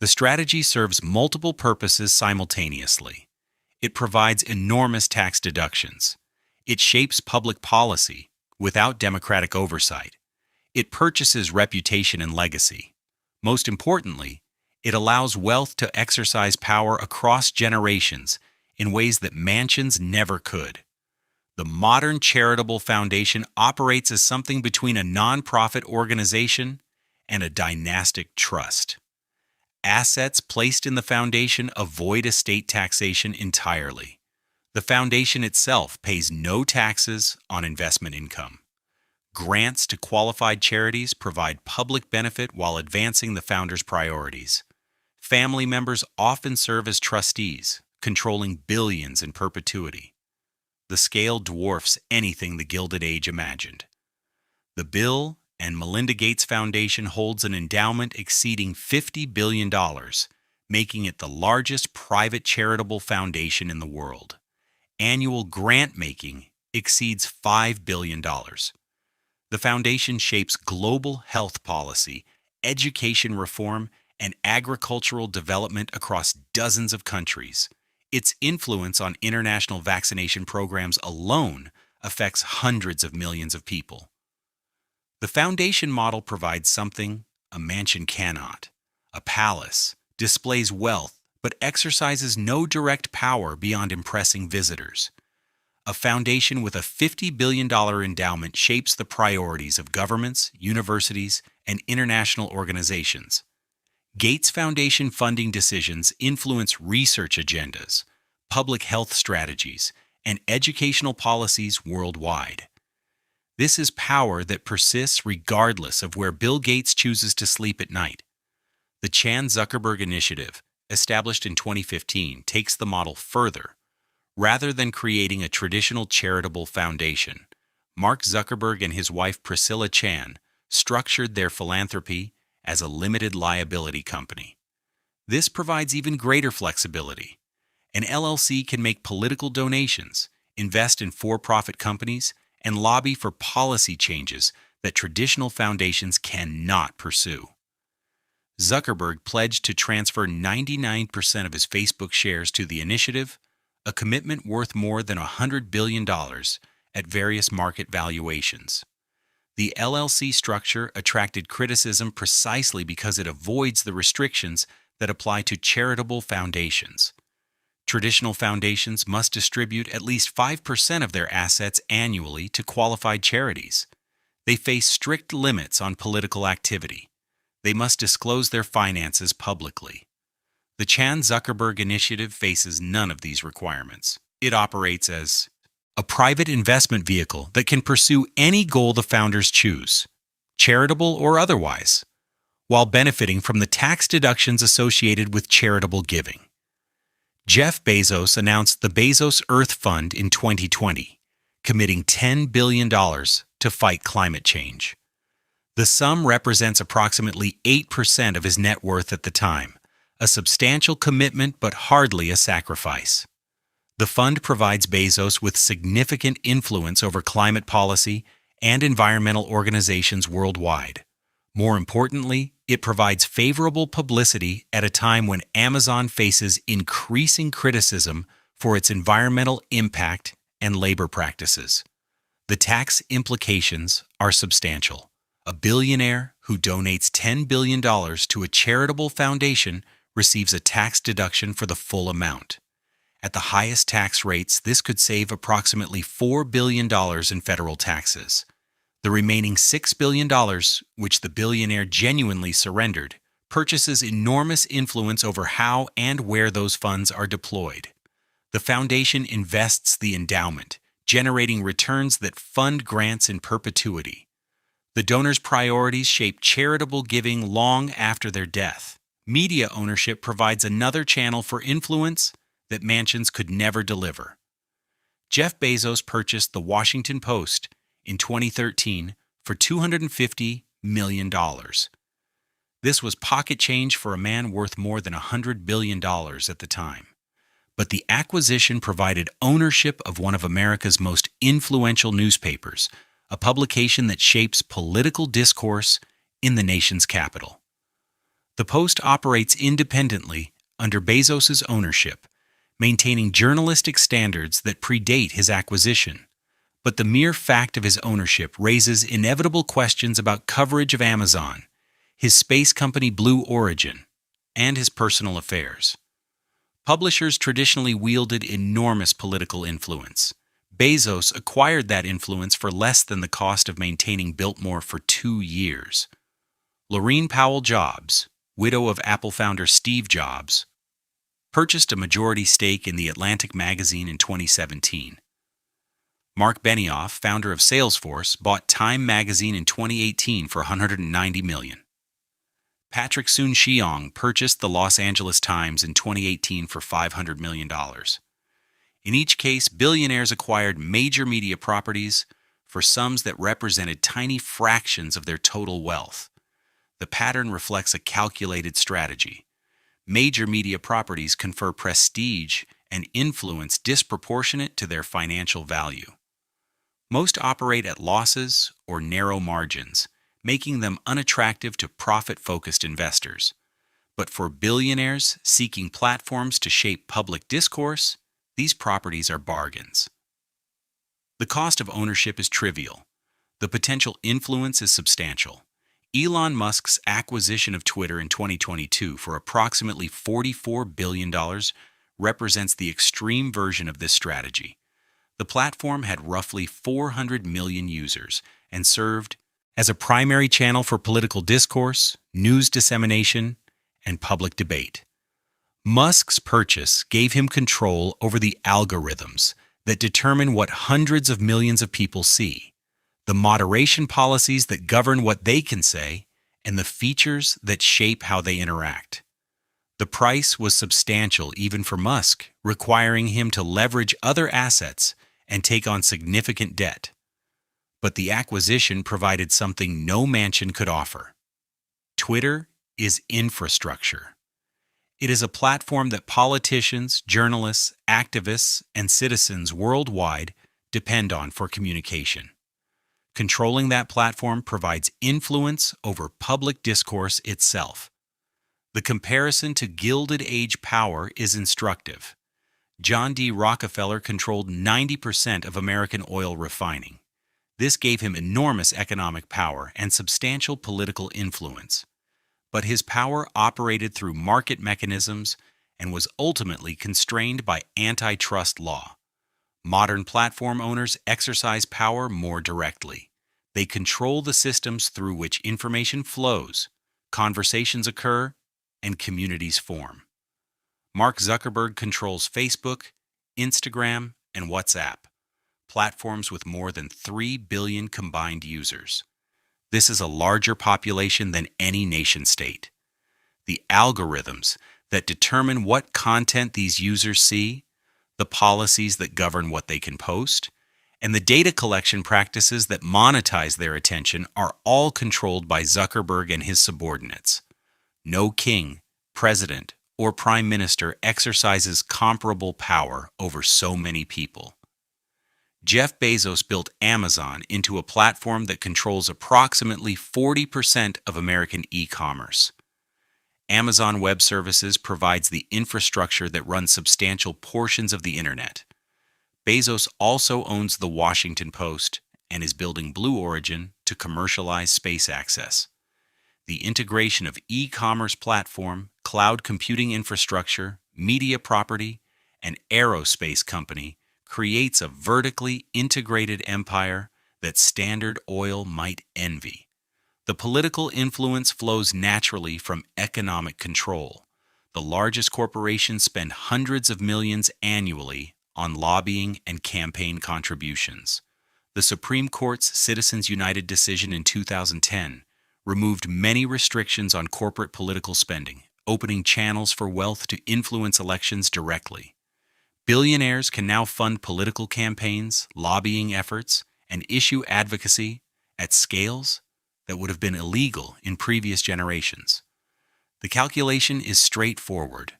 The strategy serves multiple purposes simultaneously. It provides enormous tax deductions. It shapes public policy without democratic oversight. It purchases reputation and legacy. Most importantly, it allows wealth to exercise power across generations in ways that mansions never could. The modern charitable foundation operates as something between a nonprofit organization and a dynastic trust. Assets placed in the foundation avoid estate taxation entirely. The foundation itself pays no taxes on investment income. Grants to qualified charities provide public benefit while advancing the founder's priorities. Family members often serve as trustees, controlling billions in perpetuity. The scale dwarfs anything the Gilded Age imagined. The Bill and Melinda Gates Foundation holds an endowment exceeding $50 billion, making it the largest private charitable foundation in the world. Annual grant-making exceeds $5 billion. The foundation shapes global health policy, education reform, and agricultural development across dozens of countries. Its influence on international vaccination programs alone affects hundreds of millions of people. The foundation model provides something a mansion cannot. A palace displays wealth but exercises no direct power beyond impressing visitors. A foundation with a $50 billion endowment shapes the priorities of governments, universities, and international organizations. Gates Foundation funding decisions influence research agendas, public health strategies, and educational policies worldwide. This is power that persists regardless of where Bill Gates chooses to sleep at night. The Chan-Zuckerberg Initiative, established in 2015, takes the model further. Rather than creating a traditional charitable foundation, Mark Zuckerberg and his wife Priscilla Chan structured their philanthropy as a limited liability company. This provides even greater flexibility. An LLC can make political donations, invest in for-profit companies, and lobby for policy changes that traditional foundations cannot pursue. Zuckerberg pledged to transfer 99% of his Facebook shares to the initiative, a commitment worth more than $100 billion at various market valuations. The LLC structure attracted criticism precisely because it avoids the restrictions that apply to charitable foundations. Traditional foundations must distribute at least 5% of their assets annually to qualified charities. They face strict limits on political activity. They must disclose their finances publicly. The Chan-Zuckerberg Initiative faces none of these requirements. It operates as a private investment vehicle that can pursue any goal the founders choose, charitable or otherwise, while benefiting from the tax deductions associated with charitable giving. Jeff Bezos announced the Bezos Earth Fund in 2020, committing $10 billion to fight climate change. The sum represents approximately 8% of his net worth at the time, a substantial commitment but hardly a sacrifice. The fund provides Bezos with significant influence over climate policy and environmental organizations worldwide. More importantly, it provides favorable publicity at a time when Amazon faces increasing criticism for its environmental impact and labor practices. The tax implications are substantial. A billionaire who donates $10 billion to a charitable foundation receives a tax deduction for the full amount. At the highest tax rates, this could save approximately $4 billion in federal taxes. The remaining $6 billion, which the billionaire genuinely surrendered, purchases enormous influence over how and where those funds are deployed. The foundation invests the endowment, generating returns that fund grants in perpetuity. The donors' priorities shape charitable giving long after their death. Media ownership provides another channel for influence that mansions could never deliver. Jeff Bezos purchased The Washington Post in 2013 for $250 million. This was pocket change for a man worth more than $100 billion at the time. But the acquisition provided ownership of one of America's most influential newspapers, a publication that shapes political discourse in the nation's capital. The Post operates independently under Bezos's ownership, maintaining journalistic standards that predate his acquisition. But the mere fact of his ownership raises inevitable questions about coverage of Amazon, his space company Blue Origin, and his personal affairs. Publishers traditionally wielded enormous political influence. Bezos acquired that influence for less than the cost of maintaining Biltmore for 2 years. Laurene Powell Jobs, widow of Apple founder Steve Jobs, purchased a majority stake in The Atlantic magazine in 2017. Mark Benioff, founder of Salesforce, bought Time magazine in 2018 for $190 million. Patrick Soon-Shiong purchased the Los Angeles Times in 2018 for $500 million. In each case, billionaires acquired major media properties for sums that represented tiny fractions of their total wealth. The pattern reflects a calculated strategy. Major media properties confer prestige and influence disproportionate to their financial value. Most operate at losses or narrow margins, making them unattractive to profit-focused investors. But for billionaires seeking platforms to shape public discourse, these properties are bargains. The cost of ownership is trivial. The potential influence is substantial. Elon Musk's acquisition of Twitter in 2022 for approximately $44 billion represents the extreme version of this strategy. The platform had roughly 400 million users and served as a primary channel for political discourse, news dissemination, and public debate. Musk's purchase gave him control over the algorithms that determine what hundreds of millions of people see, the moderation policies that govern what they can say, and the features that shape how they interact. The price was substantial even for Musk, requiring him to leverage other assets and take on significant debt. But the acquisition provided something no mansion could offer. Twitter is infrastructure. It is a platform that politicians, journalists, activists, and citizens worldwide depend on for communication. Controlling that platform provides influence over public discourse itself. The comparison to Gilded Age power is instructive. John D. Rockefeller controlled 90% of American oil refining. This gave him enormous economic power and substantial political influence. But his power operated through market mechanisms and was ultimately constrained by antitrust law. Modern platform owners exercise power more directly. They control the systems through which information flows, conversations occur, and communities form. Mark Zuckerberg controls Facebook, Instagram, and WhatsApp, platforms with more than 3 billion combined users. This is a larger population than any nation-state. The algorithms that determine what content these users see, the policies that govern what they can post, and the data collection practices that monetize their attention are all controlled by Zuckerberg and his subordinates. No king, president, or prime minister exercises comparable power over so many people. Jeff Bezos built Amazon into a platform that controls approximately 40% of American e-commerce. Amazon Web Services provides the infrastructure that runs substantial portions of the internet. Bezos also owns the Washington Post and is building Blue Origin to commercialize space access. The integration of e-commerce platform, cloud computing infrastructure, media property, and aerospace company creates a vertically integrated empire that Standard Oil might envy. The political influence flows naturally from economic control. The largest corporations spend hundreds of millions annually on lobbying and campaign contributions. The Supreme Court's Citizens United decision in 2010 removed many restrictions on corporate political spending, opening channels for wealth to influence elections directly. Billionaires can now fund political campaigns, lobbying efforts, and issue advocacy at scales that would have been illegal in previous generations. The calculation is straightforward.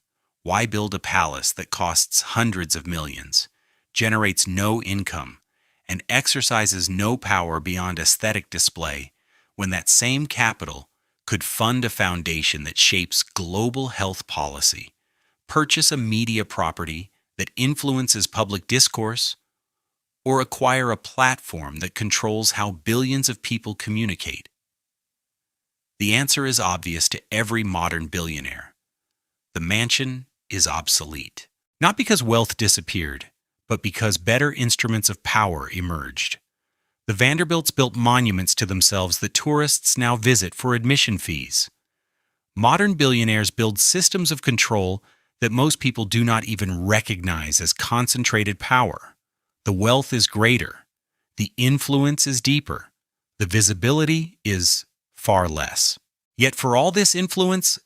Why build a palace that costs hundreds of millions, generates no income, and exercises no power beyond aesthetic display when that same capital could fund a foundation that shapes global health policy, purchase a media property that influences public discourse, or acquire a platform that controls how billions of people communicate? The answer is obvious to every modern billionaire. The mansion is obsolete. Not because wealth disappeared, but because better instruments of power emerged. The Vanderbilts built monuments to themselves that tourists now visit for admission fees. Modern billionaires build systems of control that most people do not even recognize as concentrated power. The wealth is greater. The influence is deeper. The visibility is far less. Yet for all this influence,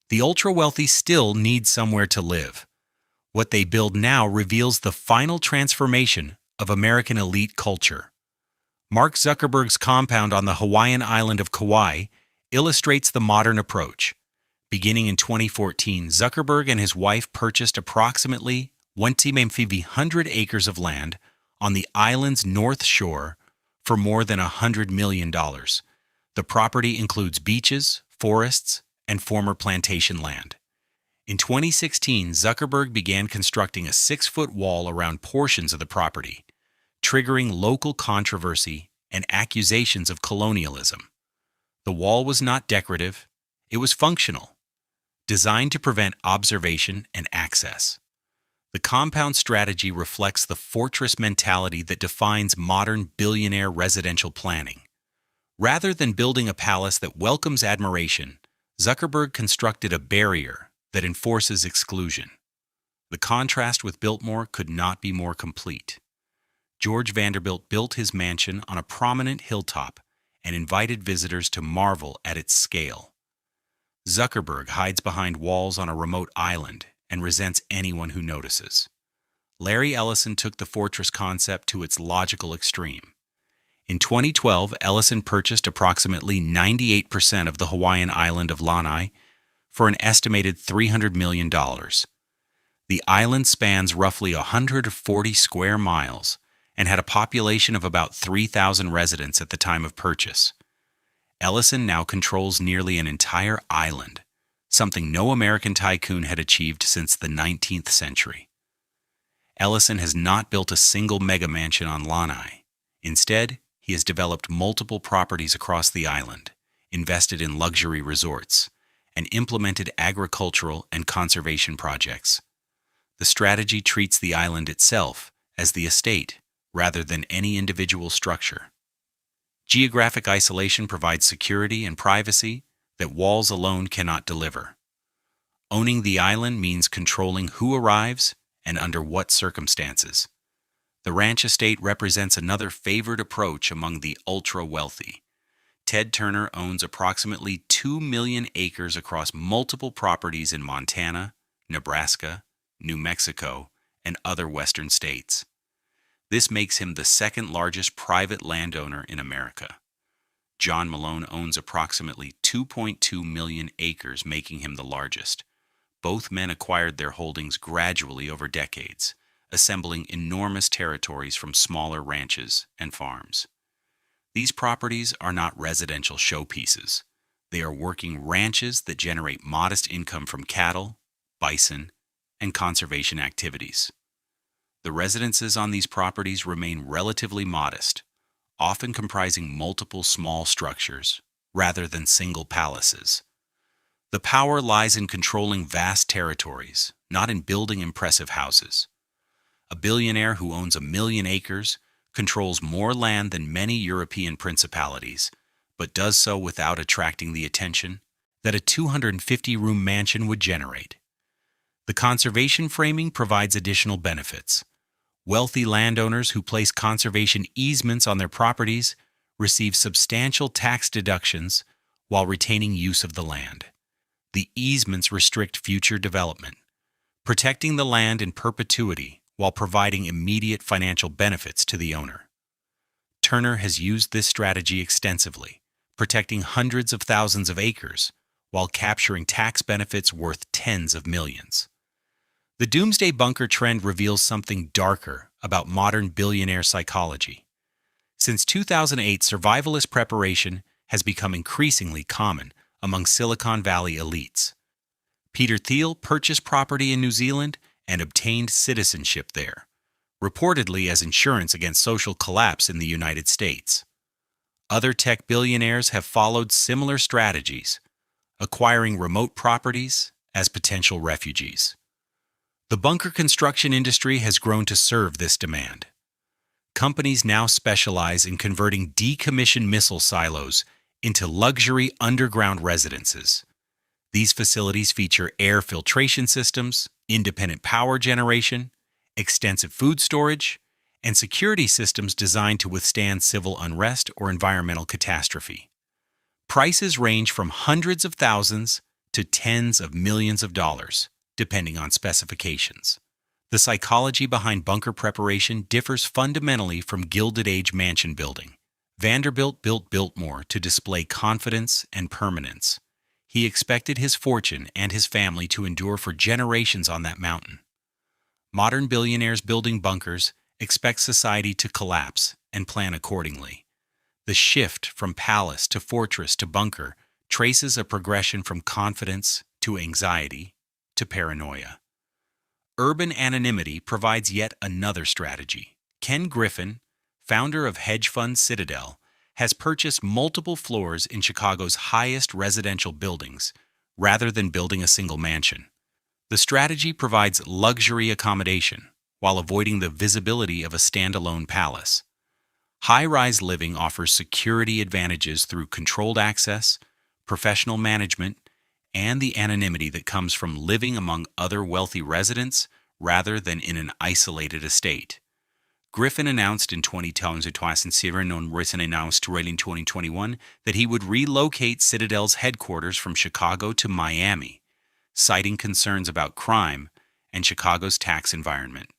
the ultra-wealthy still need somewhere to live. What they build now reveals the final transformation of American elite culture. Mark Zuckerberg's compound on the Hawaiian island of Kauai illustrates the modern approach. Beginning in 2014, Zuckerberg and his wife purchased approximately 100 acres of land on the island's north shore for more than $100 million. The property includes beaches, forests, and former plantation land. In 2016, Zuckerberg began constructing a 6-foot wall around portions of the property, triggering local controversy and accusations of colonialism. The wall was not decorative, it was functional, designed to prevent observation and access. The compound strategy reflects the fortress mentality that defines modern billionaire residential planning. Rather than building a palace that welcomes admiration, Zuckerberg constructed a barrier that enforces exclusion. The contrast with Biltmore could not be more complete. George Vanderbilt built his mansion on a prominent hilltop and invited visitors to marvel at its scale. Zuckerberg hides behind walls on a remote island and resents anyone who notices. Larry Ellison took the fortress concept to its logical extreme. In 2012, Ellison purchased approximately 98% of the Hawaiian island of Lanai for an estimated $300 million. The island spans roughly 140 square miles and had a population of about 3,000 residents at the time of purchase. Ellison now controls nearly an entire island, something no American tycoon had achieved since the 19th century. Ellison has not built a single mega mansion on Lanai. Instead, he has developed multiple properties across the island, invested in luxury resorts, and implemented agricultural and conservation projects. The strategy treats the island itself as the estate rather than any individual structure. Geographic isolation provides security and privacy that walls alone cannot deliver. Owning the island means controlling who arrives and under what circumstances. The ranch estate represents another favored approach among the ultra-wealthy. Ted Turner owns approximately 2 million acres across multiple properties in Montana, Nebraska, New Mexico, and other western states. This makes him the second largest private landowner in America. John Malone owns approximately 2.2 million acres, making him the largest. Both men acquired their holdings gradually over decades, assembling enormous territories from smaller ranches and farms. These properties are not residential showpieces. They are working ranches that generate modest income from cattle, bison, and conservation activities. The residences on these properties remain relatively modest, often comprising multiple small structures rather than single palaces. The power lies in controlling vast territories, not in building impressive houses. A billionaire who owns 1 million acres controls more land than many European principalities, but does so without attracting the attention that a 250-room mansion would generate. The conservation framing provides additional benefits. Wealthy landowners who place conservation easements on their properties receive substantial tax deductions while retaining use of the land. The easements restrict future development, protecting the land in perpetuity while providing immediate financial benefits to the owner. Turner has used this strategy extensively, protecting hundreds of thousands of acres while capturing tax benefits worth tens of millions. The doomsday bunker trend reveals something darker about modern billionaire psychology. Since 2008, survivalist preparation has become increasingly common among Silicon Valley elites. Peter Thiel purchased property in New Zealand and obtained citizenship there, reportedly as insurance against social collapse in the United States. Other tech billionaires have followed similar strategies, acquiring remote properties as potential refugees. The bunker construction industry has grown to serve this demand. Companies now specialize in converting decommissioned missile silos into luxury underground residences. These facilities feature air filtration systems, independent power generation, extensive food storage, and security systems designed to withstand civil unrest or environmental catastrophe. Prices range from hundreds of thousands to tens of millions of dollars, depending on specifications. The psychology behind bunker preparation differs fundamentally from Gilded Age mansion building. Vanderbilt built Biltmore to display confidence and permanence. He expected his fortune and his family to endure for generations on that mountain. Modern billionaires building bunkers expect society to collapse and plan accordingly. The shift from palace to fortress to bunker traces a progression from confidence to anxiety to paranoia. Urban anonymity provides yet another strategy. Ken Griffin, founder of hedge fund Citadel, has purchased multiple floors in Chicago's highest residential buildings rather than building a single mansion. The strategy provides luxury accommodation while avoiding the visibility of a standalone palace. High-rise living offers security advantages through controlled access, professional management, and the anonymity that comes from living among other wealthy residents rather than in an isolated estate. Griffin announced in 2021 that he would relocate Citadel's headquarters from Chicago to Miami, citing concerns about crime and Chicago's tax environment.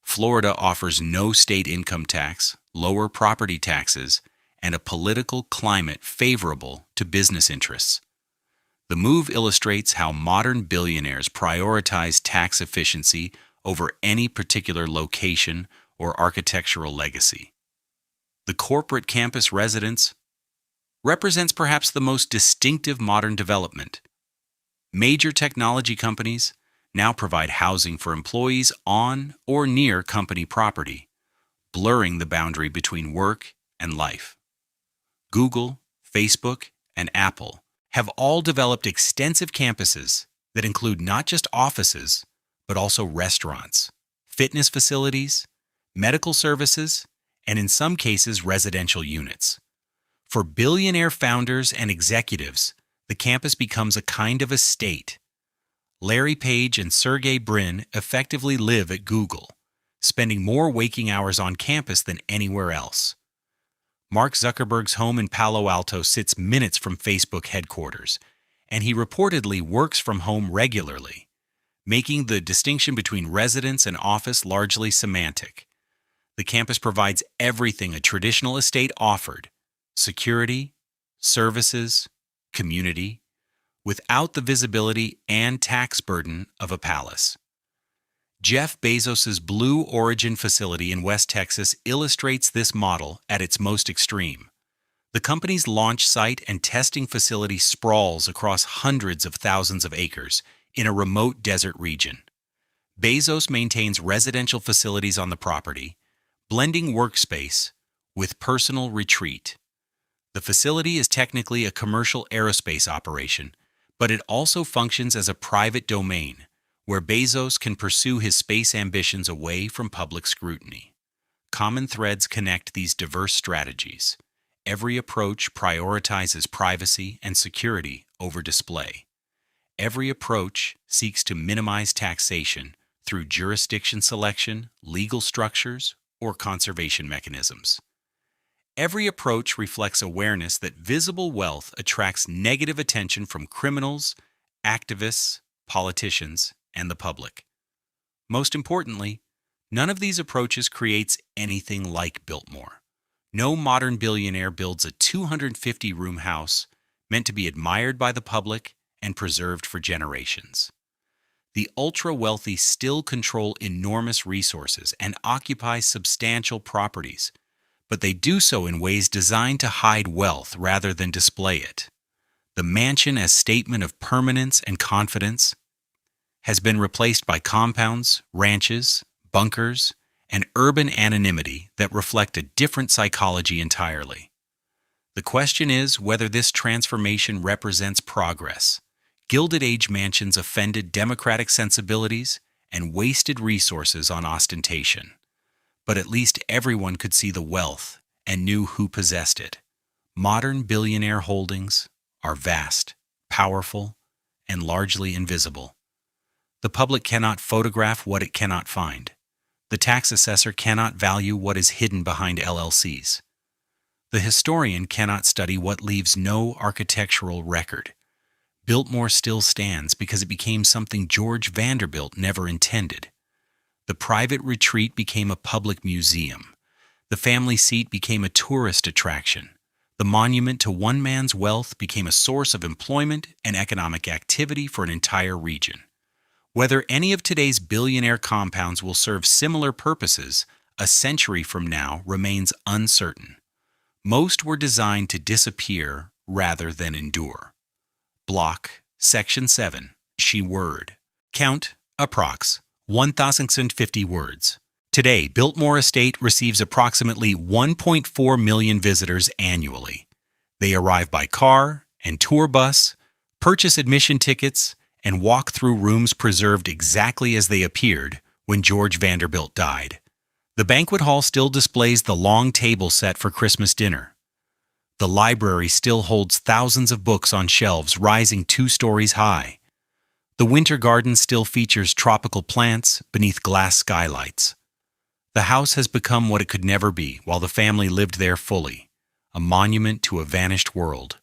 Florida offers no state income tax, lower property taxes, and a political climate favorable to business interests. The move illustrates how modern billionaires prioritize tax efficiency over any particular location or architectural legacy. The corporate campus residence represents perhaps the most distinctive modern development. Major technology companies now provide housing for employees on or near company property, blurring the boundary between work and life. Google, Facebook, and Apple have all developed extensive campuses that include not just offices, but also restaurants, fitness facilities, medical services, and in some cases, residential units. For billionaire founders and executives, the campus becomes a kind of estate. Larry Page and Sergey Brin effectively live at Google, spending more waking hours on campus than anywhere else. Mark Zuckerberg's home in Palo Alto sits minutes from Facebook headquarters, and he reportedly works from home regularly, making the distinction between residence and office largely semantic. The campus provides everything a traditional estate offered: security, services, community, without the visibility and tax burden of a palace. Jeff Bezos's Blue Origin facility in West Texas illustrates this model at its most extreme. The company's launch site and testing facility sprawls across hundreds of thousands of acres in a remote desert region. Bezos maintains residential facilities on the property, blending workspace with personal retreat. The facility is technically a commercial aerospace operation, but it also functions as a private domain, where Bezos can pursue his space ambitions away from public scrutiny. Common threads connect these diverse strategies. Every approach prioritizes privacy and security over display. Every approach seeks to minimize taxation through jurisdiction selection, legal structures, or conservation mechanisms. Every approach reflects awareness that visible wealth attracts negative attention from criminals, activists, politicians, and the public. Most importantly, none of these approaches creates anything like Biltmore. No modern billionaire builds a 250-room house meant to be admired by the public and preserved for generations. The ultra-wealthy still control enormous resources and occupy substantial properties, but they do so in ways designed to hide wealth rather than display it. The mansion as statement of permanence and confidence has been replaced by compounds, ranches, bunkers, and urban anonymity that reflect a different psychology entirely. The question is whether this transformation represents progress. Gilded Age mansions offended democratic sensibilities and wasted resources on ostentation. But at least everyone could see the wealth and knew who possessed it. Modern billionaire holdings are vast, powerful, and largely invisible. The public cannot photograph what it cannot find. The tax assessor cannot value what is hidden behind LLCs. The historian cannot study what leaves no architectural record. Biltmore still stands because it became something George Vanderbilt never intended. The private retreat became a public museum. The family seat became a tourist attraction. The monument to one man's wealth became a source of employment and economic activity for an entire region. Whether any of today's billionaire compounds will serve similar purposes a century from now remains uncertain. Most were designed to disappear rather than endure. Block, Section 7, She Word. Count, approx. 1,050 words. Today, Biltmore Estate receives approximately 1.4 million visitors annually. They arrive by car and tour bus, purchase admission tickets, and walk through rooms preserved exactly as they appeared when George Vanderbilt died. The banquet hall still displays the long table set for Christmas dinner. The library still holds thousands of books on shelves rising 2 stories high. The winter garden still features tropical plants beneath glass skylights. The house has become what it could never be while the family lived there fully, a monument to a vanished world.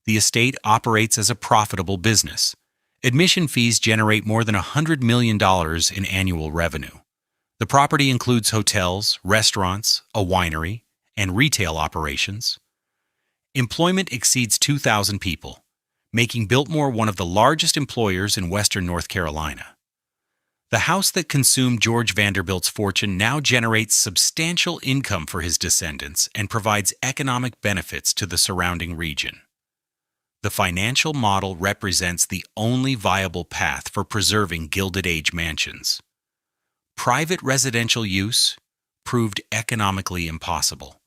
The estate operates as a profitable business. Admission fees generate more than $100 million in annual revenue. The property includes hotels, restaurants, a winery, and retail operations. Employment exceeds 2,000 people, making Biltmore one of the largest employers in western North Carolina. The house that consumed George Vanderbilt's fortune now generates substantial income for his descendants and provides economic benefits to the surrounding region. The financial model represents the only viable path for preserving Gilded Age mansions. Private residential use proved economically impossible.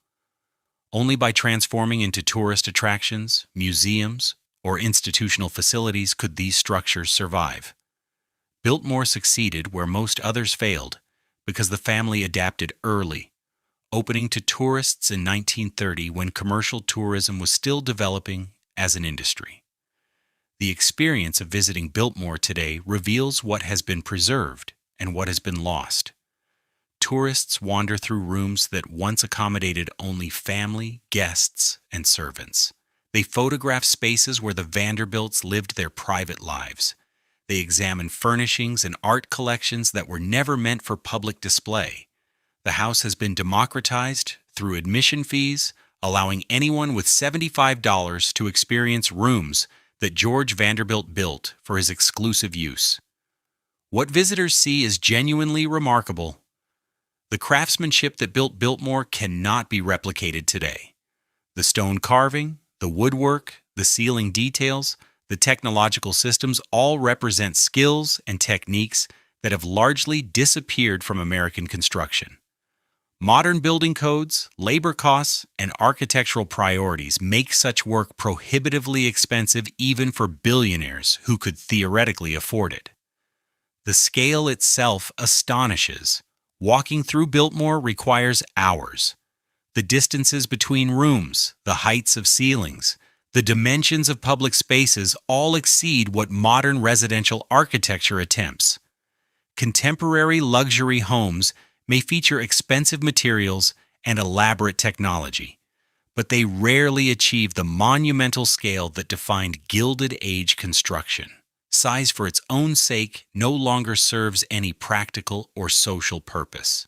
Only by transforming into tourist attractions, museums, or institutional facilities could these structures survive. Biltmore succeeded where most others failed because the family adapted early, opening to tourists in 1930 when commercial tourism was still developing as an industry. The experience of visiting Biltmore today reveals what has been preserved and what has been lost. Tourists wander through rooms that once accommodated only family, guests, and servants. They photograph spaces where the Vanderbilts lived their private lives. They examine furnishings and art collections that were never meant for public display. The house has been democratized through admission fees, allowing anyone with $75 to experience rooms that George Vanderbilt built for his exclusive use. What visitors see is genuinely remarkable. The craftsmanship that built Biltmore cannot be replicated today. The stone carving, the woodwork, the ceiling details, the technological systems all represent skills and techniques that have largely disappeared from American construction. Modern building codes, labor costs, and architectural priorities make such work prohibitively expensive even for billionaires who could theoretically afford it. The scale itself astonishes. Walking through Biltmore requires hours. The distances between rooms, the heights of ceilings, the dimensions of public spaces all exceed what modern residential architecture attempts. Contemporary luxury homes may feature expensive materials and elaborate technology, but they rarely achieve the monumental scale that defined Gilded Age construction. Size for its own sake no longer serves any practical or social purpose.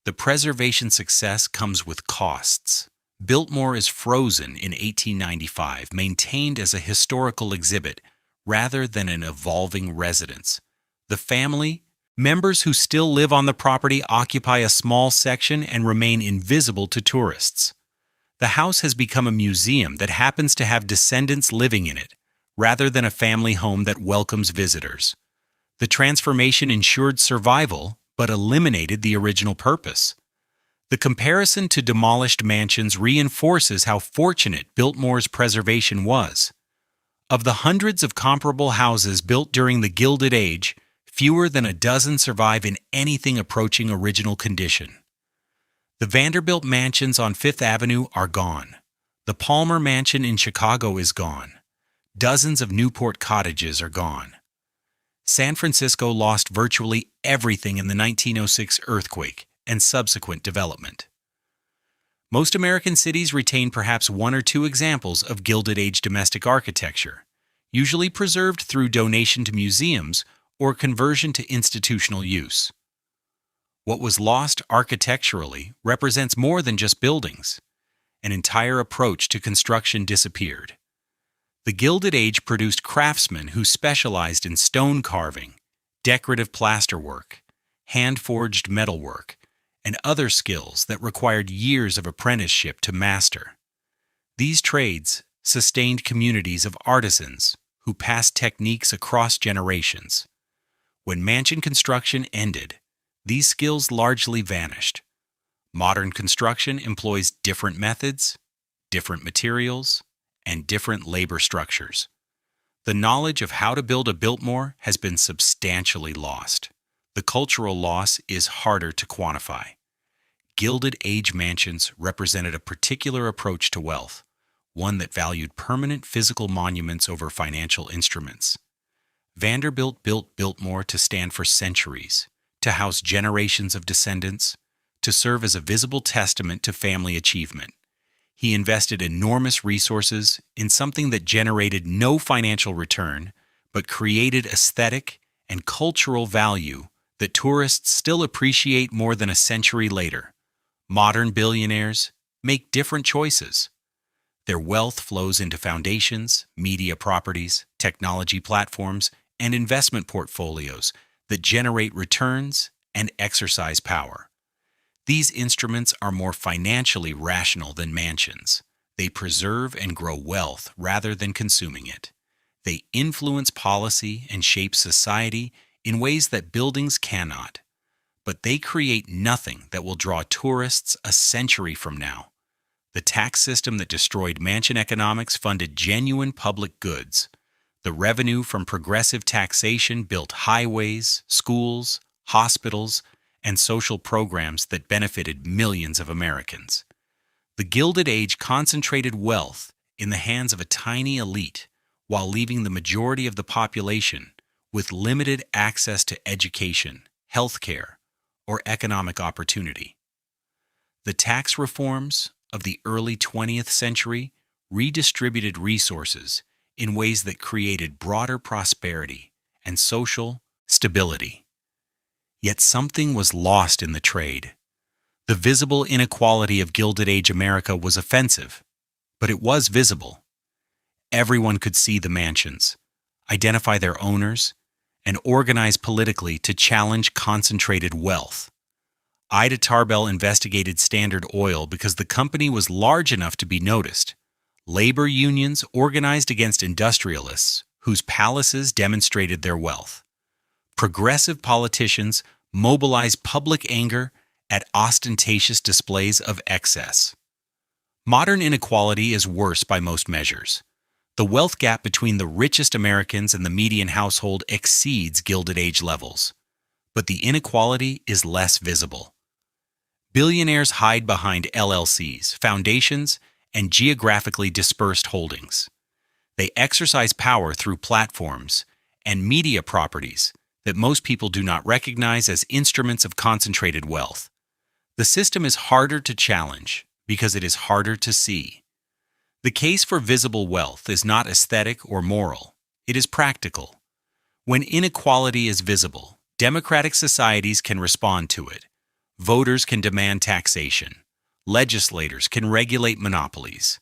The preservation success comes with costs. Biltmore is frozen in 1895, maintained as a historical exhibit rather than an evolving residence. The family, Members who still live on the property occupy a small section and remain invisible to tourists. The house has become a museum that happens to have descendants living in it, rather than a family home that welcomes visitors. The transformation ensured survival, but eliminated the original purpose. The comparison to demolished mansions reinforces how fortunate Biltmore's preservation was. Of the hundreds of comparable houses built during the Gilded Age, fewer than a dozen survive in anything approaching original condition. The Vanderbilt mansions on Fifth Avenue are gone. The Palmer Mansion in Chicago is gone. Dozens of Newport cottages are gone. San Francisco lost virtually everything in the 1906 earthquake and subsequent development. Most American cities retain perhaps one or two examples of Gilded Age domestic architecture, usually preserved through donation to museums or conversion to institutional use. What was lost architecturally represents more than just buildings. An entire approach to construction disappeared. The Gilded Age produced craftsmen who specialized in stone carving, decorative plasterwork, hand-forged metalwork, and other skills that required years of apprenticeship to master. These trades sustained communities of artisans who passed techniques across generations. When mansion construction ended, these skills largely vanished. Modern construction employs different methods, different materials, and different labor structures. The knowledge of how to build a Biltmore has been substantially lost. The cultural loss is harder to quantify. Gilded Age mansions represented a particular approach to wealth, one that valued permanent physical monuments over financial instruments. Vanderbilt built Biltmore to stand for centuries, to house generations of descendants, to serve as a visible testament to family achievement. He invested enormous resources in something that generated no financial return, but created aesthetic and cultural value that tourists still appreciate more than a century later. Modern billionaires make different choices. Their wealth flows into foundations, media properties, technology platforms, and investment portfolios that generate returns and exercise power. These instruments are more financially rational than mansions. They preserve and grow wealth rather than consuming it. They influence policy and shape society in ways that buildings cannot. But they create nothing that will draw tourists a century from now. The tax system that destroyed mansion economics funded genuine public goods. The revenue from progressive taxation built highways, schools, hospitals, and social programs that benefited millions of Americans. The Gilded Age concentrated wealth in the hands of a tiny elite while leaving the majority of the population with limited access to education, healthcare, or economic opportunity. The tax reforms of the early 20th century redistributed resources in ways that created broader prosperity and social stability. Yet something was lost in the trade. The visible inequality of Gilded Age America was offensive, but it was visible. Everyone could see the mansions, identify their owners, and organize politically to challenge concentrated wealth. Ida Tarbell investigated Standard Oil because the company was large enough to be noticed. Labor unions organized against industrialists whose palaces demonstrated their wealth. Progressive politicians mobilized public anger at ostentatious displays of excess. Modern inequality is worse by most measures. The wealth gap between the richest Americans and the median household exceeds Gilded Age levels, but the inequality is less visible. Billionaires hide behind LLCs, foundations, and geographically dispersed holdings. They exercise power through platforms and media properties that most people do not recognize as instruments of concentrated wealth. The system is harder to challenge because it is harder to see. The case for visible wealth is not aesthetic or moral. It is practical. When inequality is visible, democratic societies can respond to it. Voters can demand taxation. Legislators can regulate monopolies.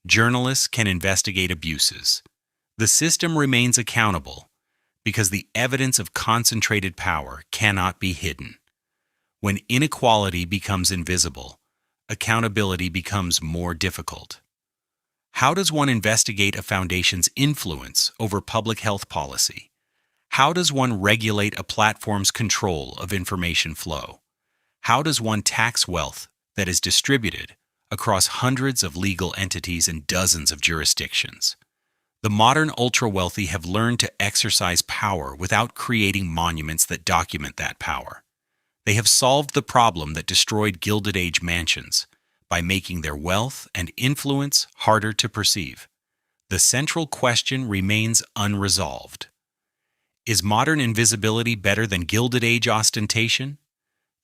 Journalists can investigate abuses. The system remains accountable Because the evidence of concentrated power cannot be hidden. When inequality becomes invisible, accountability becomes more difficult. How does one investigate a foundation's influence over public health policy? How does one regulate a platform's control of information flow? How does one tax wealth that is distributed across hundreds of legal entities and dozens of jurisdictions? The modern ultra-wealthy have learned to exercise power without creating monuments that document that power. They have solved the problem that destroyed Gilded Age mansions by making their wealth and influence harder to perceive. The central question remains unresolved. Is modern invisibility better than Gilded Age ostentation?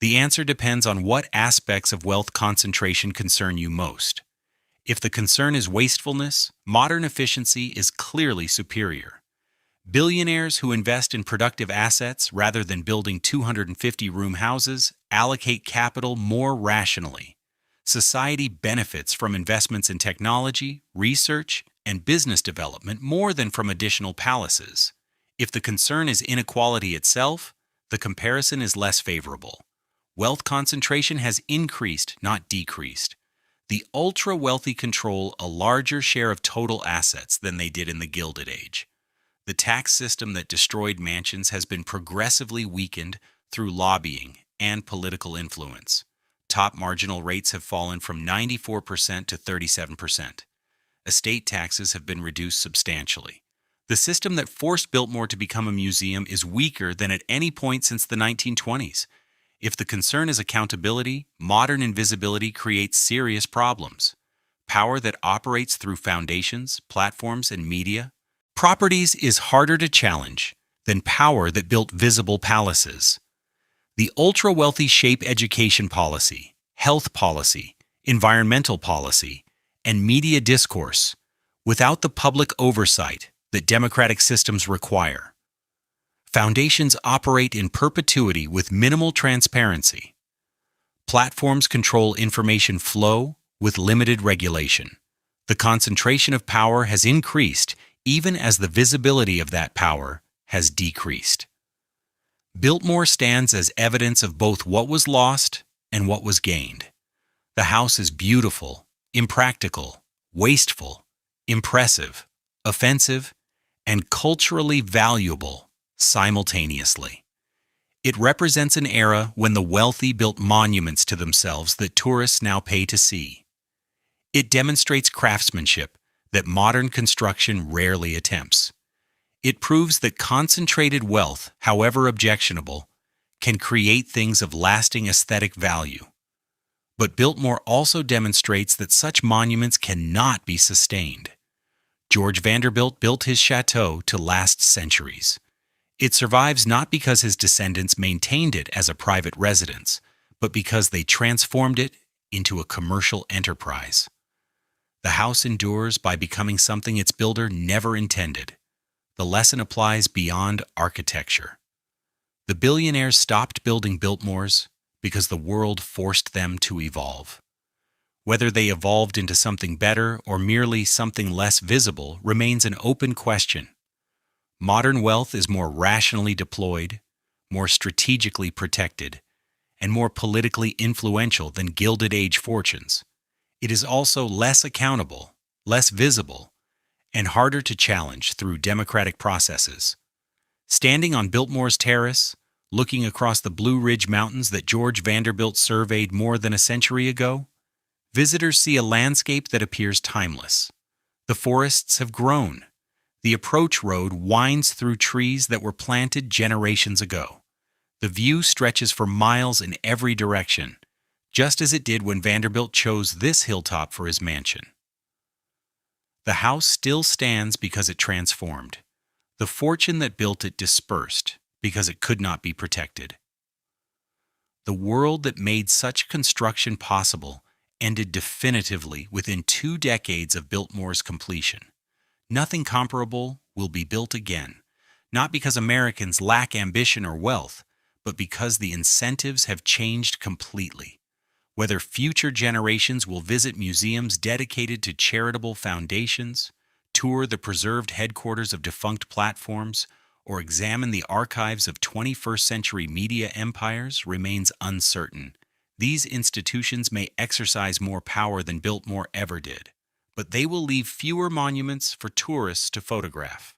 The answer depends on what aspects of wealth concentration concern you most. If the concern is wastefulness, modern efficiency is clearly superior. Billionaires who invest in productive assets rather than building 250-room houses allocate capital more rationally. Society benefits from investments in technology, research, and business development more than from additional palaces. If the concern is inequality itself, the comparison is less favorable. Wealth concentration has increased, not decreased. The ultra-wealthy control a larger share of total assets than they did in the Gilded Age. The tax system that destroyed mansions has been progressively weakened through lobbying and political influence. Top marginal rates have fallen from 94% to 37%. Estate taxes have been reduced substantially. The system that forced Biltmore to become a museum is weaker than at any point since the 1920s. If the concern is accountability, modern invisibility creates serious problems. Power that operates through foundations, platforms, and media. Properties is harder to challenge than power that built visible palaces. The ultra-wealthy shape education policy, health policy, environmental policy, and media discourse without the public oversight that democratic systems require. Foundations operate in perpetuity with minimal transparency. Platforms control information flow with limited regulation. The concentration of power has increased even as the visibility of that power has decreased. Biltmore stands as evidence of both what was lost and what was gained. The house is beautiful, impractical, wasteful, impressive, offensive, and culturally valuable simultaneously. It represents an era when the wealthy built monuments to themselves that tourists now pay to see. It demonstrates craftsmanship that modern construction rarely attempts. It proves that concentrated wealth, however objectionable, can create things of lasting aesthetic value. But Biltmore also demonstrates that such monuments cannot be sustained. George Vanderbilt built his chateau to last centuries. It survives not because his descendants maintained it as a private residence, but because they transformed it into a commercial enterprise. The house endures by becoming something its builder never intended. The lesson applies beyond architecture. The billionaires stopped building Biltmores because the world forced them to evolve. Whether they evolved into something better or merely something less visible remains an open question. Modern wealth is more rationally deployed, more strategically protected, and more politically influential than Gilded Age fortunes. It is also less accountable, less visible, and harder to challenge through democratic processes. Standing on Biltmore's terrace, looking across the Blue Ridge Mountains that George Vanderbilt surveyed more than a century ago, visitors see a landscape that appears timeless. The forests have grown. The approach road winds through trees that were planted generations ago. The view stretches for miles in every direction, just as it did when Vanderbilt chose this hilltop for his mansion. The house still stands because it transformed. The fortune that built it dispersed because it could not be protected. The world that made such construction possible ended definitively within 2 decades of Biltmore's completion. Nothing comparable will be built again, not because Americans lack ambition or wealth, but because the incentives have changed completely. Whether future generations will visit museums dedicated to charitable foundations, tour the preserved headquarters of defunct platforms, or examine the archives of 21st century media empires remains uncertain. These institutions may exercise more power than Biltmore ever did, but they will leave fewer monuments for tourists to photograph.